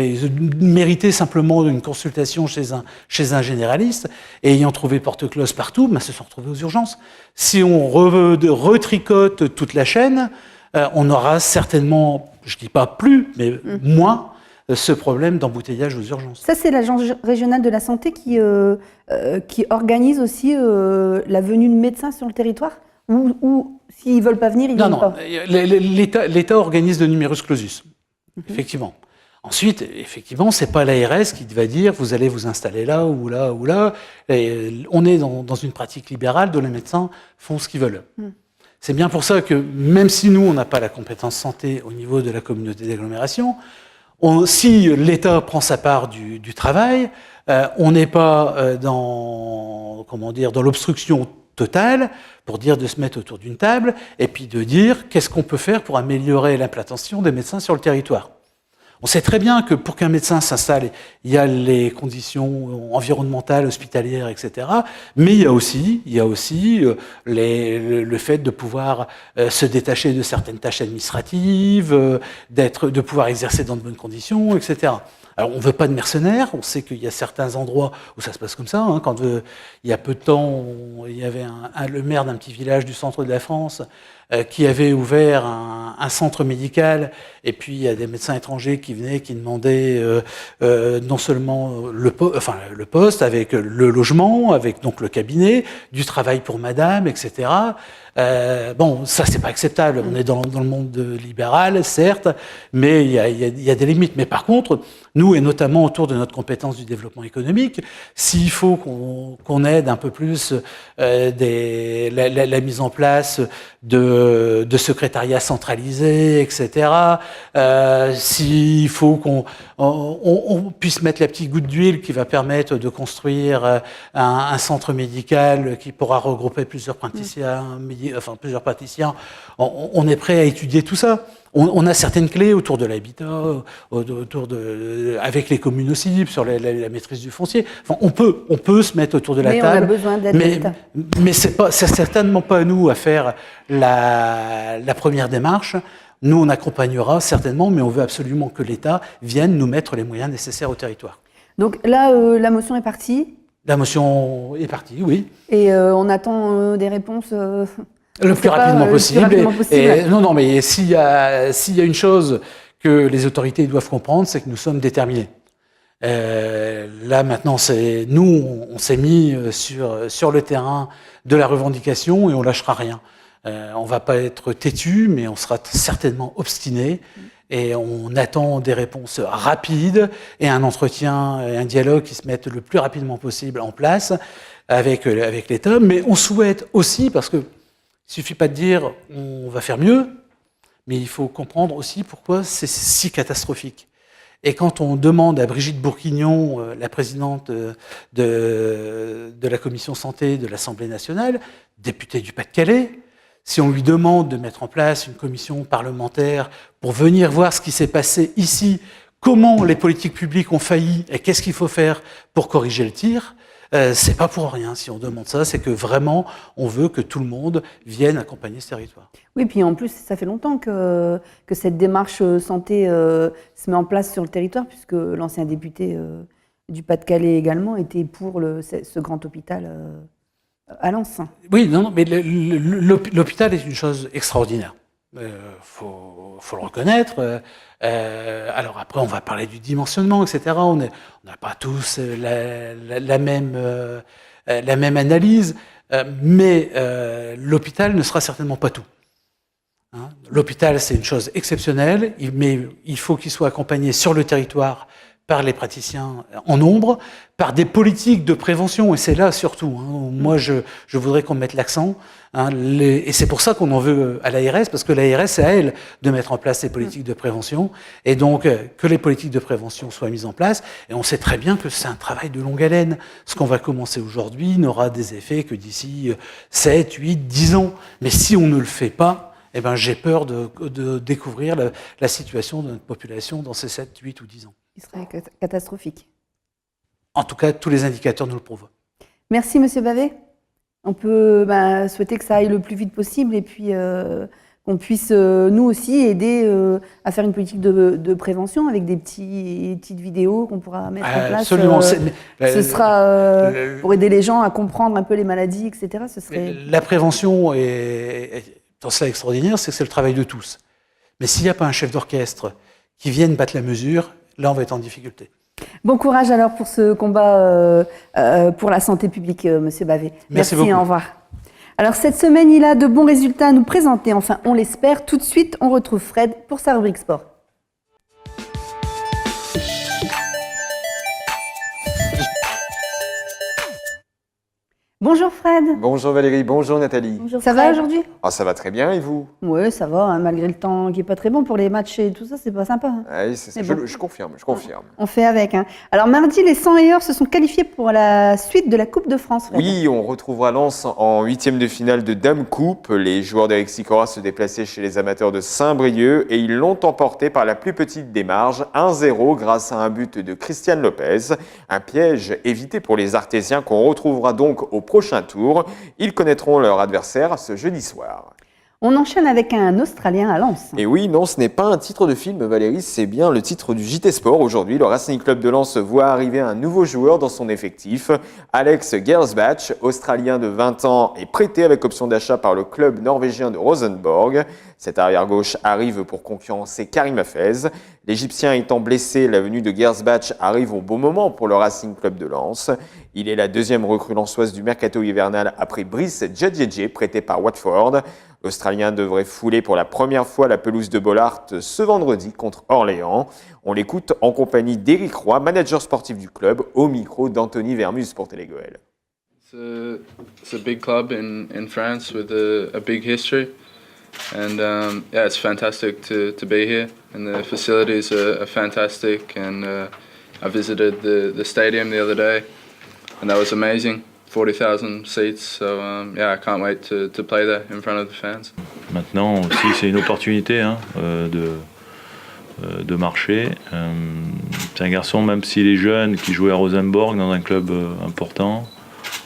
méritaient simplement une consultation chez un généraliste et ayant trouvé porte close partout, se sont retrouvés aux urgences. Si on retricote toute la chaîne, on aura certainement, je ne dis pas plus, mais moins, ce problème d'embouteillage aux urgences. Ça, c'est l'Agence régionale de la santé qui organise aussi la venue de médecins sur le territoire ? Ou s'ils ne veulent pas venir, ils ne viennent pas ? Non, l'État organise le numerus clausus, effectivement. Ensuite, effectivement, ce n'est pas l'ARS qui va dire vous allez vous installer là ou là ou là. Et on est dans une pratique libérale dont les médecins font ce qu'ils veulent. C'est bien pour ça que, même si nous, on n'a pas la compétence santé au niveau de la communauté d'agglomération, si l'État prend sa part du travail, on n'est pas dans l'obstruction totale pour dire de se mettre autour d'une table et puis de dire qu'est-ce qu'on peut faire pour améliorer l'implantation des médecins sur le territoire. On sait très bien que pour qu'un médecin s'installe, il y a les conditions environnementales, hospitalières, etc. Mais il y a aussi le fait de pouvoir se détacher de certaines tâches administratives, de pouvoir exercer dans de bonnes conditions, etc. Alors, on ne veut pas de mercenaires. On sait qu'il y a certains endroits où ça se passe comme ça. Hein. Quand il y a peu de temps, il y avait le maire d'un petit village du centre de la France qui avait ouvert un centre médical, et puis il y a des médecins étrangers qui venaient, qui demandaient non seulement le poste, avec le logement, avec donc le cabinet, du travail pour madame, etc. Bon, ça c'est pas acceptable. On est dans le monde libéral, certes, mais il y a des limites. Mais par contre, nous, et notamment autour de notre compétence du développement économique, s'il faut qu'on aide un peu plus la mise en place de secrétariats centralisés, etc., s'il faut qu'on puisse mettre la petite goutte d'huile qui va permettre de construire un centre médical qui pourra regrouper plusieurs praticiens, on est prêt à étudier tout ça. On a certaines clés autour de l'habitat, avec les communes aussi, sur la maîtrise du foncier. Enfin, on peut se mettre autour de la table. Mais on a besoin d'aide de l'État. Mais c'est certainement pas à nous à faire la première démarche. Nous, on accompagnera certainement, mais on veut absolument que l'État vienne nous mettre les moyens nécessaires au territoire. Donc là, la motion est partie. La motion est partie, oui. Et on attend des réponses. Le plus rapidement possible. Non, mais s'il y a une chose que les autorités doivent comprendre, c'est que nous sommes déterminés. Là, maintenant, nous, on s'est mis sur le terrain de la revendication et on lâchera rien. On va pas être têtu, mais on sera certainement obstiné. Et on attend des réponses rapides et un entretien et un dialogue qui se mettent le plus rapidement possible en place avec l'État. Mais on souhaite aussi, parce que il suffit pas de dire on va faire mieux, mais il faut comprendre aussi pourquoi c'est si catastrophique. Et quand on demande à Brigitte Bourguignon, la présidente de la commission santé de l'Assemblée nationale, députée du Pas-de-Calais, si on lui demande de mettre en place une commission parlementaire pour venir voir ce qui s'est passé ici, comment les politiques publiques ont failli et qu'est-ce qu'il faut faire pour corriger le tir, c'est pas pour rien si on demande ça, c'est que vraiment on veut que tout le monde vienne accompagner ce territoire. Oui, puis en plus ça fait longtemps que cette démarche santé se met en place sur le territoire, puisque l'ancien député du Pas-de-Calais également était pour ce grand hôpital à Lens. Oui, non, mais l'hôpital est une chose extraordinaire. Faut le reconnaître. Alors après, on va parler du dimensionnement, etc. On n'a pas tous la même analyse, mais l'hôpital ne sera certainement pas tout. Hein, l'hôpital, c'est une chose exceptionnelle, mais il faut qu'il soit accompagné sur le territoire par les praticiens en nombre, par des politiques de prévention, et c'est là surtout. Hein, moi, je voudrais qu'on mette l'accent. Hein, et c'est pour ça qu'on en veut à l'ARS, parce que l'ARS, c'est à elle de mettre en place ces politiques de prévention, et donc que les politiques de prévention soient mises en place. Et on sait très bien que c'est un travail de longue haleine. Ce qu'on va commencer aujourd'hui n'aura des effets que d'ici 7, 8, 10 ans. Mais si on ne le fait pas, eh ben, j'ai peur de découvrir la situation de notre population dans ces 7, 8 ou 10 ans. Il serait catastrophique. En tout cas, tous les indicateurs nous le prouvent. Merci, Monsieur Bavet. On peut souhaiter que ça aille le plus vite possible et puis qu'on puisse, nous aussi, aider à faire une politique de prévention avec des petites vidéos qu'on pourra mettre en place. Absolument. Ce sera pour aider les gens à comprendre un peu les maladies, etc. Ce serait... La prévention est dans ça extraordinaire, c'est que c'est le travail de tous. Mais s'il n'y a pas un chef d'orchestre qui vienne battre la mesure, là, on va être en difficulté. Bon courage alors pour ce combat pour la santé publique, Monsieur Bavet. Merci beaucoup. Au revoir. Alors cette semaine, il a de bons résultats à nous présenter. Enfin, on l'espère. Tout de suite, on retrouve Fred pour sa rubrique sport. Bonjour Fred. Bonjour Valérie, bonjour Nathalie. Bonjour, ça va aujourd'hui? Ah, ça va très bien et vous? Oui, ça va, hein, malgré le temps qui n'est pas très bon pour les matchs et tout ça, c'est pas sympa. Hein. Oui, je confirme, je confirme. On fait avec. Hein. Alors mardi, les 100 meilleurs se sont qualifiés pour la suite de la Coupe de France. Fred. Oui, on retrouvera Lens en 8e de finale de Dame Coupe. Les joueurs d'Eric Sicora se déplaçaient chez les amateurs de Saint-Brieuc et ils l'ont emporté par la plus petite des marges, 1-0 grâce à un but de Christian Lopez. Un piège évité pour les Artésiens qu'on retrouvera donc au prochain tour. Ils connaîtront leur adversaire ce jeudi soir. On enchaîne avec un Australien à Lens. Et oui, non, ce n'est pas un titre de film, Valérie, c'est bien le titre du JT Sport. Aujourd'hui, le Racing Club de Lens voit arriver un nouveau joueur dans son effectif. Alex Gersbach, Australien de 20 ans, est prêté avec option d'achat par le club norvégien de Rosenborg. Cet arrière-gauche arrive pour concurrencer Karim Hafez. L'Égyptien étant blessé, la venue de Gersbach arrive au bon moment pour le Racing Club de Lens. Il est la deuxième recrue lensoise du mercato hivernal après Brice Djedjedje, prêté par Watford. L'Australien devrait fouler pour la première fois la pelouse de Bollaert ce vendredi contre Orléans. On l'écoute en compagnie d'Éric Roy, manager sportif du club, au micro d'Anthony Vermus pour Télégoël. It's a big club in France with a big history. And yeah, it's fantastic to be here, and the facilities are fantastic. And I visited the stadium the other day, and that was amazing. 40,000 seats, so yeah, I can't wait to play there in front of the fans. Maintenant aussi, c'est une opportunité de marcher. C'est un garçon, même s'il est jeune, qui jouait à Rosenborg dans un club important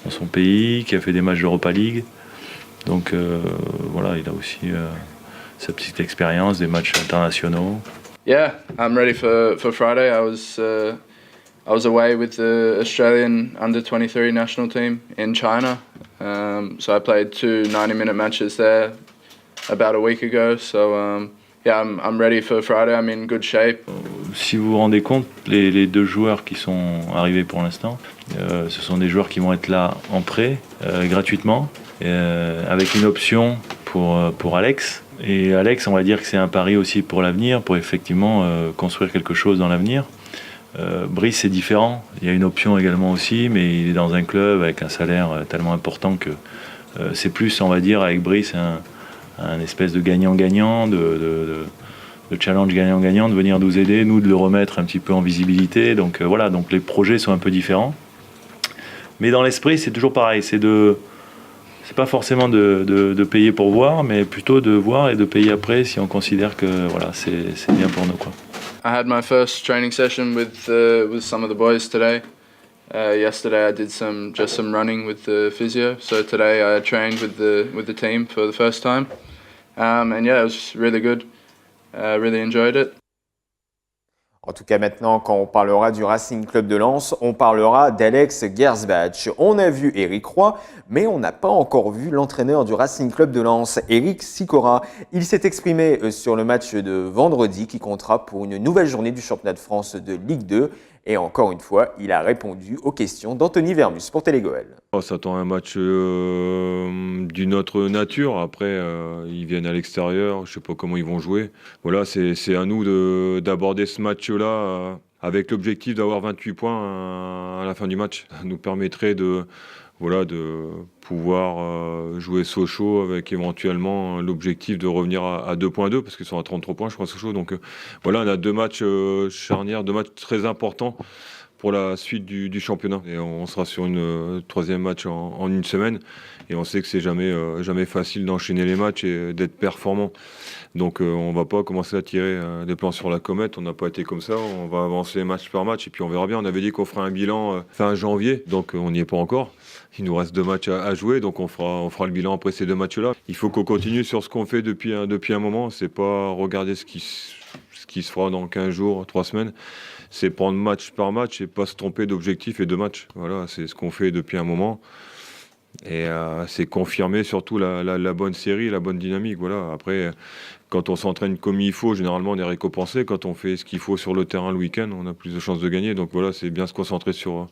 dans son pays, qui a fait des matchs d'Europa League. Donc voilà, il a aussi sa petite expérience des matchs internationaux. Yeah, I'm ready for Friday. I was away with the Australian under-23 national team in China. So I played 2 90-minute matches there about a week ago. So yeah, I'm ready for Friday. I'm in good shape. Si vous vous rendez compte, les 2 joueurs qui sont arrivés pour l'instant, ce sont des joueurs qui vont être là en prêt, gratuitement. Avec une option pour Alex. Et Alex, on va dire que c'est un pari aussi pour l'avenir, pour effectivement construire quelque chose dans l'avenir. Brice, c'est différent. Il y a une option également aussi, mais il est dans un club avec un salaire tellement important que c'est plus, on va dire, avec Brice, un espèce de gagnant-gagnant, de challenge gagnant-gagnant, de venir nous aider, nous, de le remettre un petit peu en visibilité. Donc voilà, donc les projets sont un peu différents. Mais dans l'esprit, c'est toujours pareil, c'est pas forcément de payer pour voir, mais plutôt de voir et de payer après si on considère que voilà, c'est bien pour nous, quoi. I had my first training session with some of the boys today. Yesterday I did just some running with the physio. So today I trained with the team for the first time. And yeah, it was really good. Really enjoyed it. En tout cas, maintenant, quand on parlera du Racing Club de Lens, on parlera d'Alex Gersbach. On a vu Éric Roy, mais on n'a pas encore vu l'entraîneur du Racing Club de Lens, Éric Sicora. Il s'est exprimé sur le match de vendredi qui comptera pour une nouvelle journée du championnat de France de Ligue 2. Et encore une fois, il a répondu aux questions d'Anthony Vermus pour Télégoël. On s'attend à un match d'une autre nature. Après, ils viennent à l'extérieur. Je ne sais pas comment ils vont jouer. Voilà, c'est à nous d'aborder ce match-là avec l'objectif d'avoir 28 points à la fin du match. Ça nous permettrait de pouvoir jouer Sochaux avec éventuellement l'objectif de revenir à 2.2 parce qu'ils sont à 33 points, je crois, Sochaux. Donc voilà, on a 2 matchs charnières, 2 matchs très importants pour la suite du championnat. Et on sera sur une 3e match en une semaine. Et on sait que c'est jamais facile d'enchaîner les matchs et d'être performant. Donc on ne va pas commencer à tirer des plans sur la comète. On n'a pas été comme ça. On va avancer match par match et puis on verra bien. On avait dit qu'on ferait un bilan fin janvier. Donc on n'y est pas encore. Il nous reste 2 matchs à jouer. Donc on fera le bilan après ces 2 matchs-là. Il faut qu'on continue sur ce qu'on fait depuis un moment. C'est pas regarder ce qui se fera dans 15 jours, 3 semaines. C'est prendre match par match et pas se tromper d'objectif et de match. Voilà, c'est ce qu'on fait depuis un moment. Et c'est confirmer surtout la bonne série, la bonne dynamique. Voilà. Après, quand on s'entraîne comme il faut, généralement on est récompensé. Quand on fait ce qu'il faut sur le terrain le week-end, on a plus de chances de gagner. Donc voilà, c'est bien se concentrer sur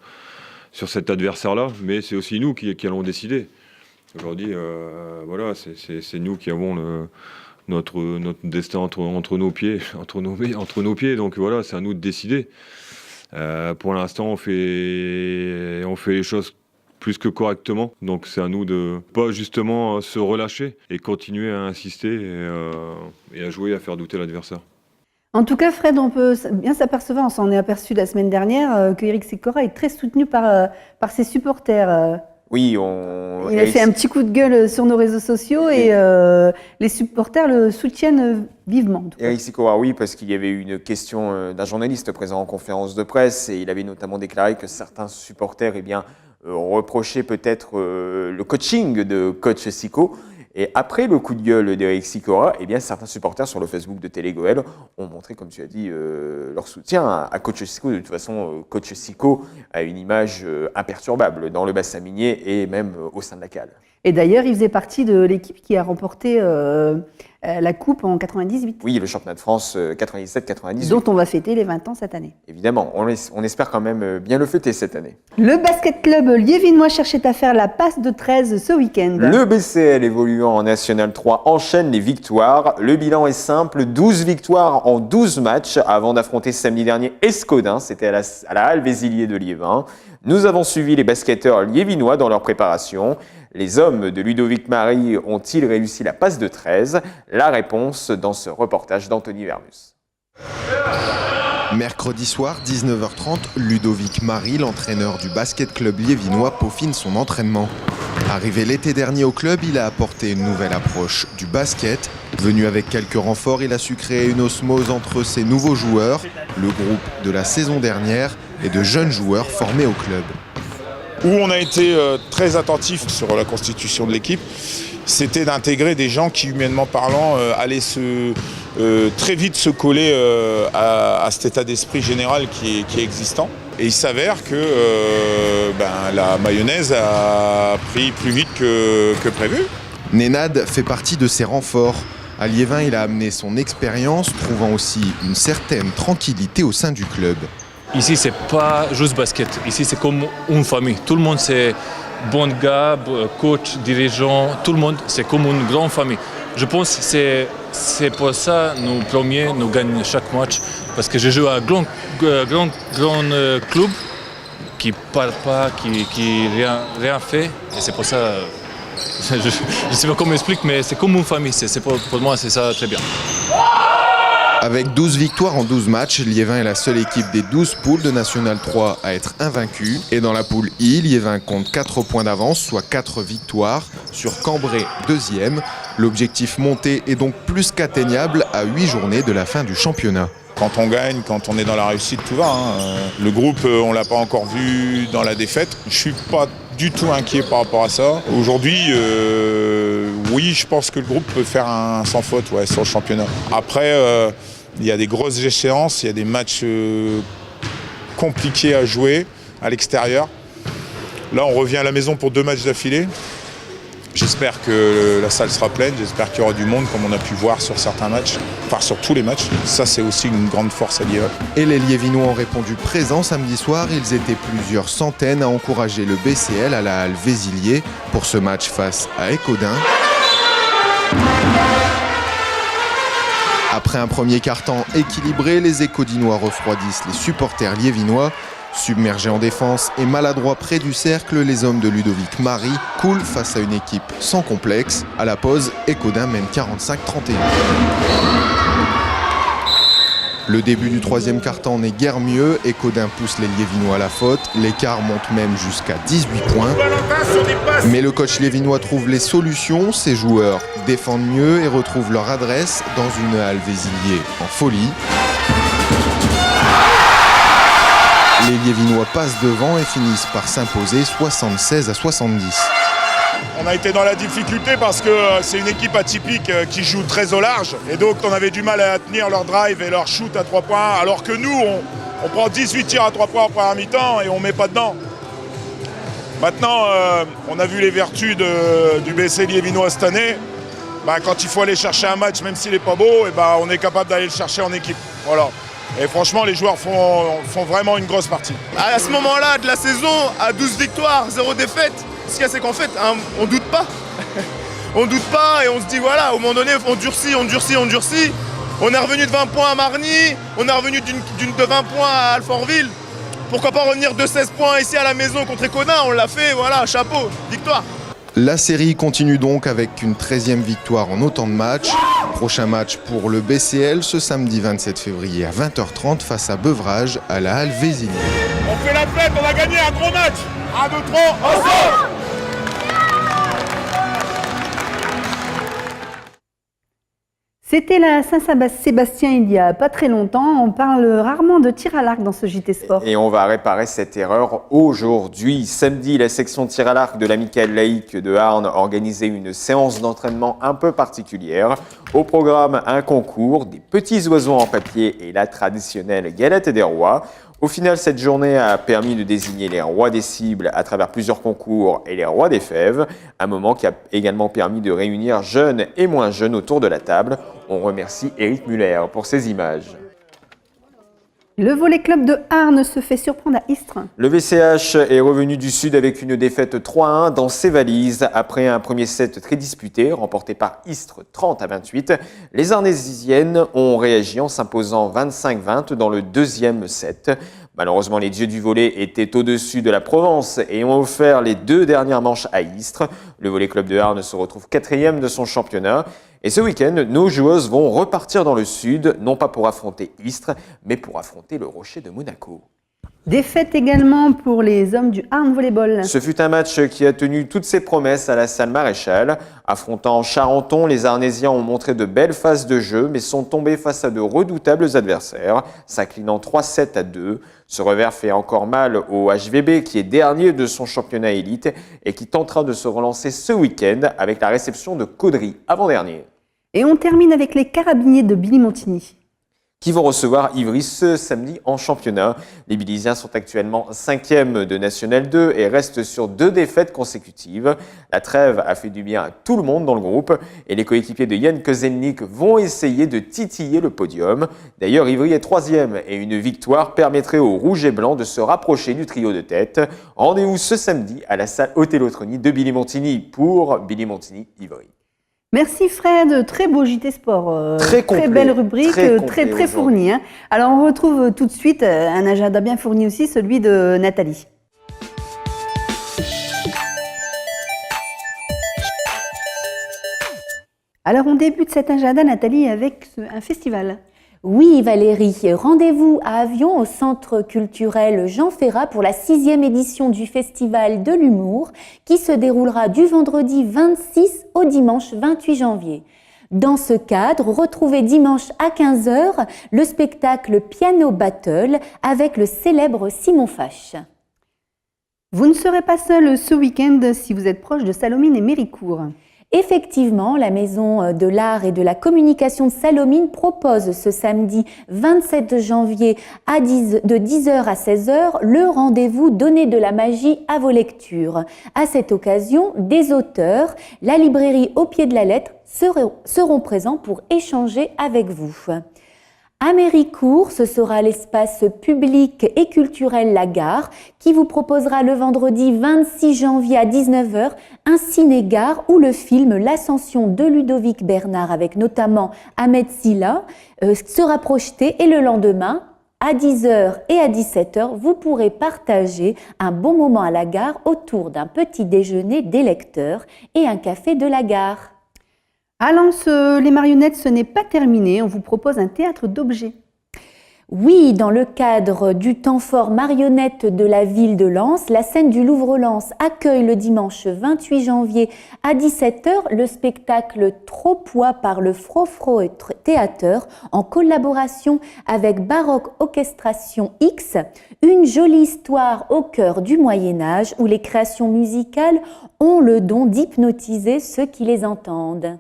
cet adversaire-là. Mais c'est aussi nous qui allons décider. Aujourd'hui, voilà, c'est nous qui avons notre destin entre nos pieds, entre nos pieds. Donc voilà, c'est à nous de décider. Pour l'instant, on fait les choses plus que correctement. Donc c'est à nous de pas justement se relâcher et continuer à insister et à jouer, à faire douter l'adversaire. En tout cas, Fred, on peut bien s'apercevoir, on s'en est aperçu la semaine dernière, que Éric Sicora est très soutenu par ses supporters. Oui, il a fait un petit coup de gueule sur nos réseaux sociaux et les supporters le soutiennent vivement. Éric Sicora, oui, parce qu'il y avait eu une question d'un journaliste présent en conférence de presse et il avait notamment déclaré que certains supporters reprochaient peut-être le coaching de coach Sico. Et après le coup de gueule d'Eric Sikora, eh bien, certains supporters sur le Facebook de Télé Goël ont montré, comme tu as dit, leur soutien à Coach Siko. De toute façon, Coach Siko a une image imperturbable dans le bassin minier et même au sein de la CAL. Et d'ailleurs, il faisait partie de l'équipe qui a remporté la Coupe en 98. Oui, le championnat de France 97-98. Dont on va fêter les 20 ans cette année. Évidemment, on espère quand même bien le fêter cette année. Le basket club liévinois cherchait à faire la passe de 13 ce week-end. Le BCL évoluant en National 3 enchaîne les victoires. Le bilan est simple, 12 victoires en 12 matchs avant d'affronter samedi dernier Escodin. C'était à la Halle Vézilier de Liévin. Nous avons suivi les basketteurs liévinois dans leur préparation. Les hommes de Ludovic Marie ont-ils réussi la passe de 13 ? La réponse dans ce reportage d'Anthony Vermus. Mercredi soir, 19h30, Ludovic Marie, l'entraîneur du basket club liévinois, peaufine son entraînement. Arrivé l'été dernier au club, il a apporté une nouvelle approche du basket. Venu avec quelques renforts, il a su créer une osmose entre ses nouveaux joueurs, le groupe de la saison dernière et de jeunes joueurs formés au club. Où on a été très attentif sur la constitution de l'équipe, c'était d'intégrer des gens qui, humainement parlant, allaient très vite se coller à cet état d'esprit général qui est existant. Et il s'avère que la mayonnaise a pris plus vite que prévu. Nenad fait partie de ses renforts. À Liévin, il a amené son expérience, trouvant aussi une certaine tranquillité au sein du club. Ici, c'est pas juste basket. Ici, c'est comme une famille. Tout le monde, c'est bon gars, coach, dirigeant. Tout le monde, c'est comme une grande famille. Je pense que c'est pour ça nous premiers, nous gagnons chaque match. Parce que je joue à un grand club qui parle pas, qui rien fait. Et c'est pour ça, je ne sais pas comment expliquer, mais c'est comme une famille. Pour moi, c'est ça très bien. Avec 12 victoires en 12 matchs, Liévin est la seule équipe des 12 poules de National 3 à être invaincue. Et dans la poule I, Liévin compte 4 points d'avance, soit 4 victoires, sur Cambrai 2e. L'objectif monté est donc plus qu'atteignable à 8 journées de la fin du championnat. Quand on gagne, quand on est dans la réussite, tout va. Le groupe, on ne l'a pas encore vu dans la défaite. Je ne suis pas du tout inquiet par rapport à ça. Aujourd'hui, oui, je pense que le groupe peut faire un sans faute sur le championnat. Après, il y a des grosses échéances, il y a des matchs compliqués à jouer à l'extérieur. Là, on revient à la maison pour 2 matchs d'affilée. J'espère que la salle sera pleine, j'espère qu'il y aura du monde comme on a pu voir sur certains matchs, enfin sur tous les matchs. Ça, c'est aussi une grande force à Liévin. Et les Liévinois ont répondu présent samedi soir. Ils étaient plusieurs centaines à encourager le BCL à la Halle Vézilier pour ce match face à Escodin. Après un premier quart-temps équilibré, les Écodinois refroidissent les supporters liévinois. Submergés en défense et maladroits près du cercle, les hommes de Ludovic Marie coulent face à une équipe sans complexe. À la pause, Escodin mène 45-31. Le début du troisième quart-temps n'est guère mieux. Escodin pousse les Liévinois à la faute. L'écart monte même jusqu'à 18 points. Mais le coach liévinois trouve les solutions. Ses joueurs défendent mieux et retrouvent leur adresse dans une Halle Vézilier en folie. Les Liévinois passent devant et finissent par s'imposer 76-70. On a été dans la difficulté parce que c'est une équipe atypique qui joue très au large. Et donc on avait du mal à tenir leur drive et leur shoot à 3 points. Alors que nous, on prend 18 tirs à 3 points en première mi-temps et on ne met pas dedans. Maintenant, on a vu les vertus du BC liévinois cette année. Quand il faut aller chercher un match, même s'il n'est pas beau, on est capable d'aller le chercher en équipe. Voilà. Et franchement, les joueurs font vraiment une grosse partie. À ce moment-là de la saison, à 12 victoires, 0 défaite, ce qu'il y a, c'est qu'en fait, on doute pas. On doute pas et on se dit, voilà, au moment donné, on durcit. On est revenu de 20 points à Marny, on est revenu de 20 points à Alfortville. Pourquoi pas revenir de 16 points ici à la maison contre Escodin, on l'a fait, voilà, chapeau, victoire. La série continue donc avec une 13e victoire en autant de matchs. Prochain match pour le BCL ce samedi 27 février à 20h30 face à Beuvrages à la Halle Vézilier. On fait la fête, on a gagné un gros match. 1, 2, 3, ensemble. C'était la Saint-Sébastien il y a pas très longtemps. On parle rarement de tir à l'arc dans ce JT Sport. Et on va réparer cette erreur aujourd'hui. Samedi, la section tir à l'arc de l'Amicale laïque de Arnes organisait une séance d'entraînement un peu particulière. Au programme, un concours, des petits oiseaux en papier et la traditionnelle galette des rois. Au final, cette journée a permis de désigner les rois des cibles à travers plusieurs concours et les rois des fèves, un moment qui a également permis de réunir jeunes et moins jeunes autour de la table. On remercie Éric Muller pour ces images. Le volley club de Arnes se fait surprendre à Istres. Le VCH est revenu du Sud avec une défaite 3-1 dans ses valises. Après un premier set très disputé, remporté par Istres 30-28, les Arnésiennes ont réagi en s'imposant 25-20 dans le deuxième set. Malheureusement, les dieux du volley étaient au-dessus de la Provence et ont offert les 2 dernières manches à Istres. Le volley club de Arnes se retrouve 4e de son championnat. Et ce week-end, nos joueuses vont repartir dans le Sud, non pas pour affronter Istres, mais pour affronter le Rocher de Monaco. Défaite également pour les hommes du Arnes Volleyball. Ce fut un match qui a tenu toutes ses promesses à la salle Maréchal. Affrontant Charenton, les Arnésiens ont montré de belles phases de jeu, mais sont tombés face à de redoutables adversaires, s'inclinant 3-7-2. Ce revers fait encore mal au HVB, qui est dernier de son championnat élite et qui tentera de se relancer ce week-end avec la réception de Caudry, avant-dernier. Et on termine avec les carabiniers de Billy-Montigny, qui vont recevoir Ivry ce samedi en championnat. Les Billysiens sont actuellement 5e de National 2 et restent sur 2 défaites consécutives. La trêve a fait du bien à tout le monde dans le groupe et les coéquipiers de Yann Kozelnik vont essayer de titiller le podium. D'ailleurs, Ivry est 3e et une victoire permettrait aux Rouges et Blancs de se rapprocher du trio de tête. Rendez-vous ce samedi à la salle Othellotroni de Billy-Montigny pour Billy-Montigny-Ivry. Merci Fred, très beau JT Sport, très belle rubrique, très fournie. Hein. Alors on retrouve tout de suite un agenda bien fourni aussi, celui de Nathalie. Alors on débute cet agenda Nathalie avec un festival. Oui Valérie, rendez-vous à Avion au Centre culturel Jean Ferrat pour la 6e édition du Festival de l'humour qui se déroulera du vendredi 26 au dimanche 28 janvier. Dans ce cadre, retrouvez dimanche à 15h le spectacle Piano Battle avec le célèbre Simon Fache. Vous ne serez pas seul ce week-end si vous êtes proche de Salomine et Méricourt. Effectivement, la Maison de l'Art et de la Communication de Salomine propose ce samedi 27 janvier de 10h à 16h le rendez-vous Donner de la magie à vos lectures. À cette occasion, des auteurs, la librairie Au pied de la lettre seront présents pour échanger avec vous. À Méricourt, ce sera l'espace public et culturel La Gare qui vous proposera le vendredi 26 janvier à 19h un ciné-gare où le film L'Ascension de Ludovic Bernard avec notamment Ahmed Silla sera projeté et le lendemain à 10h et à 17h, vous pourrez partager un bon moment à la gare autour d'un petit déjeuner des lecteurs et un café de la gare. À Lens, les marionnettes, ce n'est pas terminé. On vous propose un théâtre d'objets. Oui, dans le cadre du temps fort marionnette de la ville de Lens, la scène du Louvre-Lens accueille le dimanche 28 janvier à 17h le spectacle Trop poids par le Frofro Théâtre en collaboration avec Baroque Orchestration X, une jolie histoire au cœur du Moyen-Âge où les créations musicales ont le don d'hypnotiser ceux qui les entendent.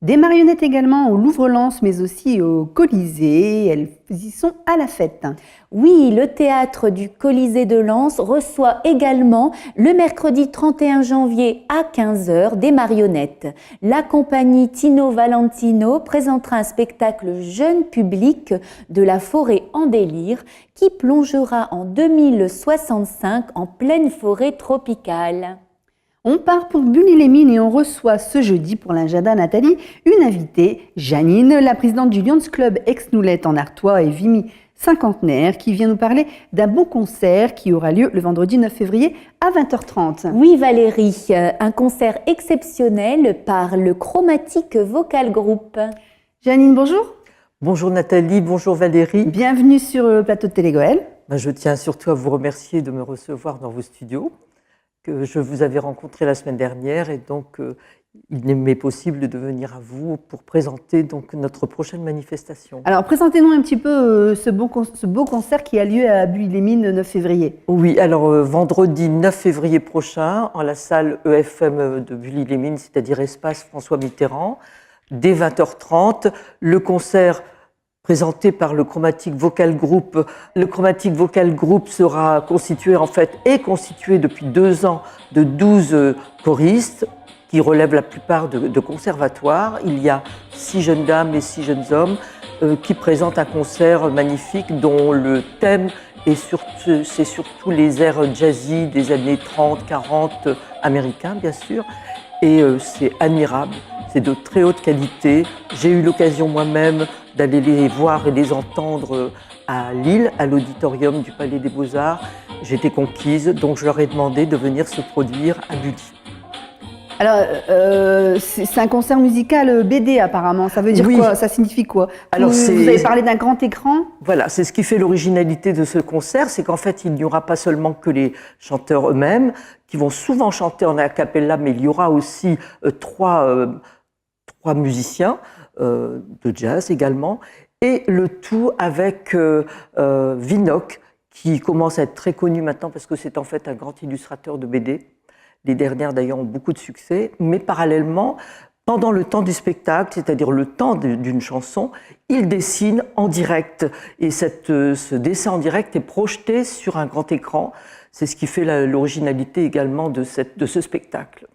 Des marionnettes également au Louvre-Lens, mais aussi au Colisée. Elles y sont à la fête. Oui, le théâtre du Colisée de Lens reçoit également le mercredi 31 janvier à 15h des marionnettes. La compagnie Tino Valentino présentera un spectacle jeune public de la forêt en délire qui plongera en 2065 en pleine forêt tropicale. On part pour Bully-les-Mines et on reçoit ce jeudi pour l'agenda Nathalie une invitée, Janine, la présidente du Lions Club Aix-Noulette en Artois et Vimy cinquantenaire, qui vient nous parler d'un bon concert qui aura lieu le vendredi 9 février à 20h30. Oui Valérie, un concert exceptionnel par le Chromatique Vocal Group. Janine, bonjour. Bonjour Nathalie, bonjour Valérie. Bienvenue sur le plateau de Télégoël. Je tiens surtout à vous remercier de me recevoir dans vos studios, que je vous avais rencontré la semaine dernière et donc il m'est possible de venir à vous pour présenter donc notre prochaine manifestation. Alors, présentez-nous un petit peu ce beau concert qui a lieu à Bully-les-Mines le 9 février. Oui, alors vendredi 9 février prochain, en la salle EFM de Bully-les-Mines, c'est-à-dire Espace François Mitterrand, dès 20h30, le concert présenté par le Chromatic Vocal Group. Le Chromatic Vocal Group sera constitué, est constitué depuis 2 ans de 12 choristes, qui relèvent la plupart de conservatoires. Il y a 6 jeunes dames et 6 jeunes hommes qui présentent un concert magnifique dont le thème c'est surtout les airs jazzy des années 30, 40 américains, bien sûr. Et c'est admirable, c'est de très haute qualité. J'ai eu l'occasion moi-même d'aller les voir et les entendre à Lille, à l'auditorium du Palais des Beaux-Arts. J'étais conquise, donc je leur ai demandé de venir se produire à Bully. Alors, c'est un concert musical BD apparemment, ça veut dire quoi? Ça signifie quoi? Alors, vous avez parlé d'un grand écran? Voilà, c'est ce qui fait l'originalité de ce concert, c'est qu'en fait il n'y aura pas seulement que les chanteurs eux-mêmes, qui vont souvent chanter en a cappella, mais il y aura aussi trois musiciens de jazz également, et le tout avec Vinocq, qui commence à être très connu maintenant parce que c'est en fait un grand illustrateur de BD. Les dernières, d'ailleurs, ont beaucoup de succès. Mais parallèlement, pendant le temps du spectacle, c'est-à-dire le temps d'une chanson, il dessine en direct. Et ce dessin en direct est projeté sur un grand écran. C'est ce qui fait l'originalité également de ce spectacle.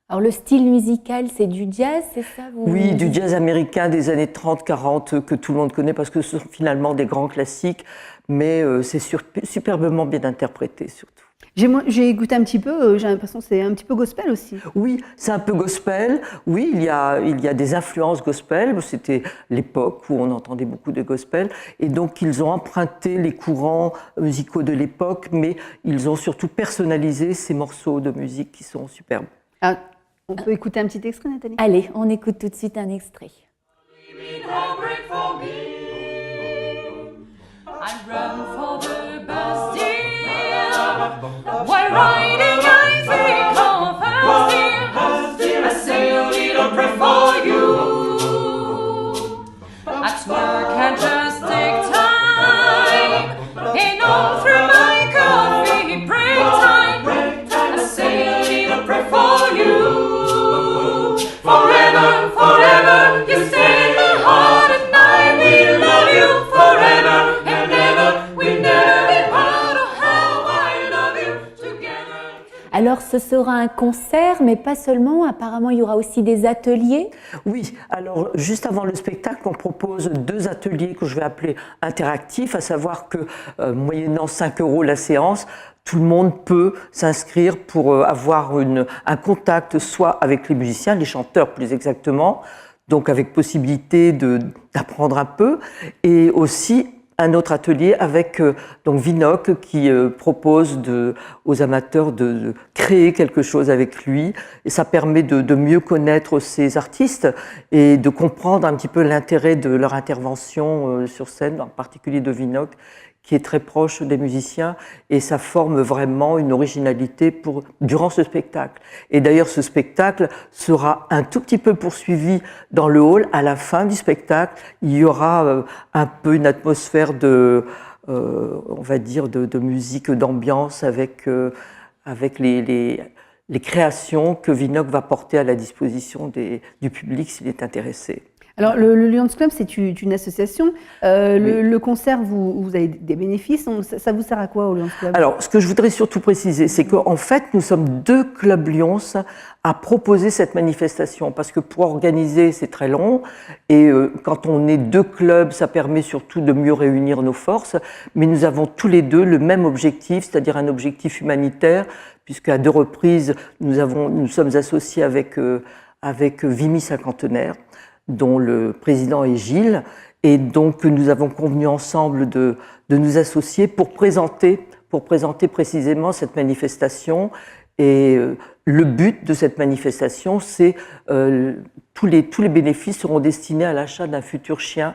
Alors le style musical, c'est du jazz, c'est ça? Oui, du jazz américain des années 30-40 que tout le monde connaît parce que ce sont finalement des grands classiques, mais c'est superbement bien interprété surtout. J'ai écouté un petit peu, j'ai l'impression que c'est un petit peu gospel aussi. Oui, c'est un peu gospel. Oui, il y a des influences gospel. C'était l'époque où on entendait beaucoup de gospel. Et donc, ils ont emprunté les courants musicaux de l'époque, mais ils ont surtout personnalisé ces morceaux de musique qui sont superbes. Ah, on peut écouter un petit extrait, Nathalie? Allez, on écoute tout de suite un extrait. While riding ivory coffers, dear, I say a little prayer for you. At work I just take time, and all through my coffee break time, I say a little prayer for you. Forever, forever, you stay in my heart, and I will love you forever and ever. We'll never be part of how I love you. Alors ce sera un concert, mais pas seulement, apparemment il y aura aussi des ateliers. Oui, alors juste avant le spectacle, on propose 2 ateliers que je vais appeler interactifs, à savoir que moyennant 5 € la séance, tout le monde peut s'inscrire pour avoir un contact soit avec les musiciens, les chanteurs plus exactement, donc avec possibilité d'apprendre un peu, et aussi un autre atelier avec donc Vinocq qui propose aux amateurs de créer quelque chose avec lui. Et ça permet de mieux connaître ces artistes et de comprendre un petit peu l'intérêt de leur intervention sur scène, en particulier de Vinocq, qui est très proche des musiciens, et ça forme vraiment une originalité durant ce spectacle. Et d'ailleurs, ce spectacle sera un tout petit peu poursuivi dans le hall. À la fin du spectacle, il y aura un peu une atmosphère on va dire, de musique d'ambiance avec les créations que Vinocq va porter à la disposition du public s'il est intéressé. Alors, le Lions Club, c'est une association. Le concert, vous avez des bénéfices. Ça vous sert à quoi au Lions Club? Alors, ce que je voudrais surtout préciser, c'est qu'en fait, nous sommes 2 clubs Lions à proposer cette manifestation. Parce que pour organiser, c'est très long. Et quand on est 2 clubs, ça permet surtout de mieux réunir nos forces. Mais nous avons tous les 2 le même objectif, c'est-à-dire un objectif humanitaire, puisqu'à 2 reprises, nous sommes associés avec Vimy Cinquantenaire, dont le président est Gilles, et donc nous avons convenu ensemble de nous associer pour présenter précisément cette manifestation. Et le but de cette manifestation, c'est tous les bénéfices seront destinés à l'achat d'un futur chien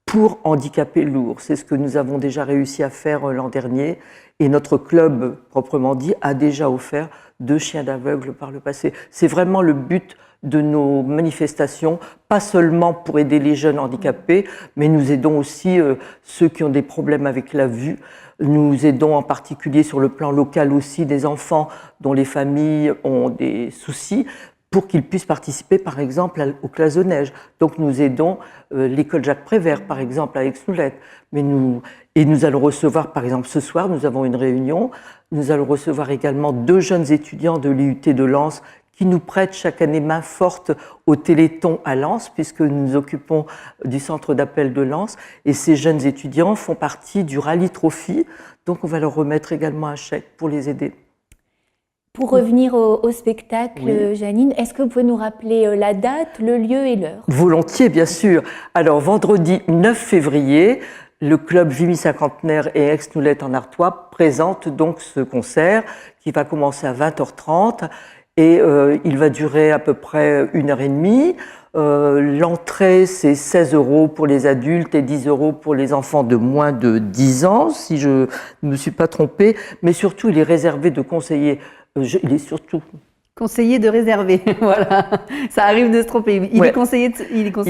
pour handicapés lourds. C'est ce que nous avons déjà réussi à faire l'an dernier, et notre club, proprement dit, a déjà offert 2 chiens d'aveugles par le passé. C'est vraiment le but de nos manifestations, pas seulement pour aider les jeunes handicapés, mais nous aidons aussi ceux qui ont des problèmes avec la vue. Nous aidons en particulier sur le plan local aussi des enfants dont les familles ont des soucis, pour qu'ils puissent participer, par exemple, aux classes de neige. Donc, nous aidons l'école Jacques Prévert, par exemple, à Aix-Noulette. Et nous allons recevoir, par exemple, ce soir, nous avons une réunion. Nous allons recevoir également 2 jeunes étudiants de l'IUT de Lens qui nous prêtent chaque année main forte au Téléthon à Lens, puisque nous nous occupons du centre d'appel de Lens. Et ces jeunes étudiants font partie du Rallye Trophy. Donc, on va leur remettre également un chèque pour les aider. Pour revenir au spectacle, oui. Janine, est-ce que vous pouvez nous rappeler la date, le lieu et l'heure? Volontiers, bien sûr. Alors, vendredi 9 février, le club Vimy Cinquantenaire et Aix-Noulette en Artois présente donc ce concert qui va commencer à 20h30 et il va durer à peu près 1h30. L'entrée, c'est 16 € pour les adultes et 10 € pour les enfants de moins de 10 ans, si je ne me suis pas trompée. Mais surtout, il est réservé de conseillers. Il est surtout conseillé de réserver. Voilà, ça arrive de se tromper. Il est conseillé de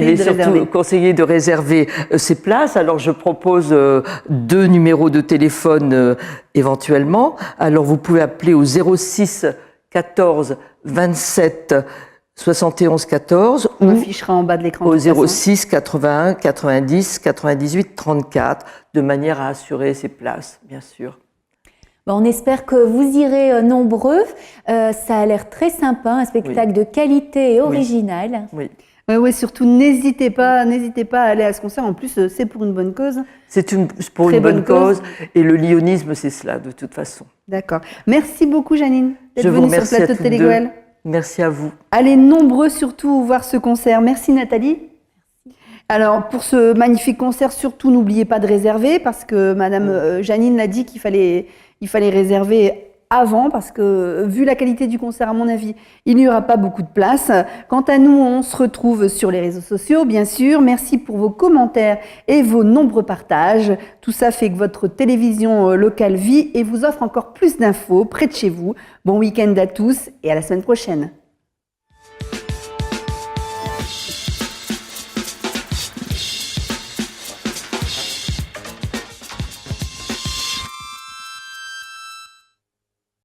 réserver. Surtout conseillé de réserver ses places. Alors, je propose 2 numéros de téléphone éventuellement. Alors, vous pouvez appeler au 06 14 27 71 14 on affichera en bas de l'écran au 06 81 90 98 34 de manière à assurer ses places, bien sûr. On espère que vous irez nombreux. Ça a l'air très sympa, un spectacle de qualité et original. Oui. Oui, surtout n'hésitez pas à aller à ce concert. En plus, c'est pour une bonne cause. C'est pour une bonne cause. Et le lyonisme, c'est cela, de toute façon. D'accord. Merci beaucoup, Janine, d'être venue sur le plateau de Télé-Goël. Merci à vous. Allez nombreux surtout voir ce concert. Merci, Nathalie. Alors, pour ce magnifique concert, surtout, n'oubliez pas de réserver parce que Madame Janine l'a dit qu'il fallait réserver avant parce que, vu la qualité du concert, à mon avis, il n'y aura pas beaucoup de place. Quant à nous, on se retrouve sur les réseaux sociaux, bien sûr. Merci pour vos commentaires et vos nombreux partages. Tout ça fait que votre télévision locale vit et vous offre encore plus d'infos près de chez vous. Bon week-end à tous et à la semaine prochaine.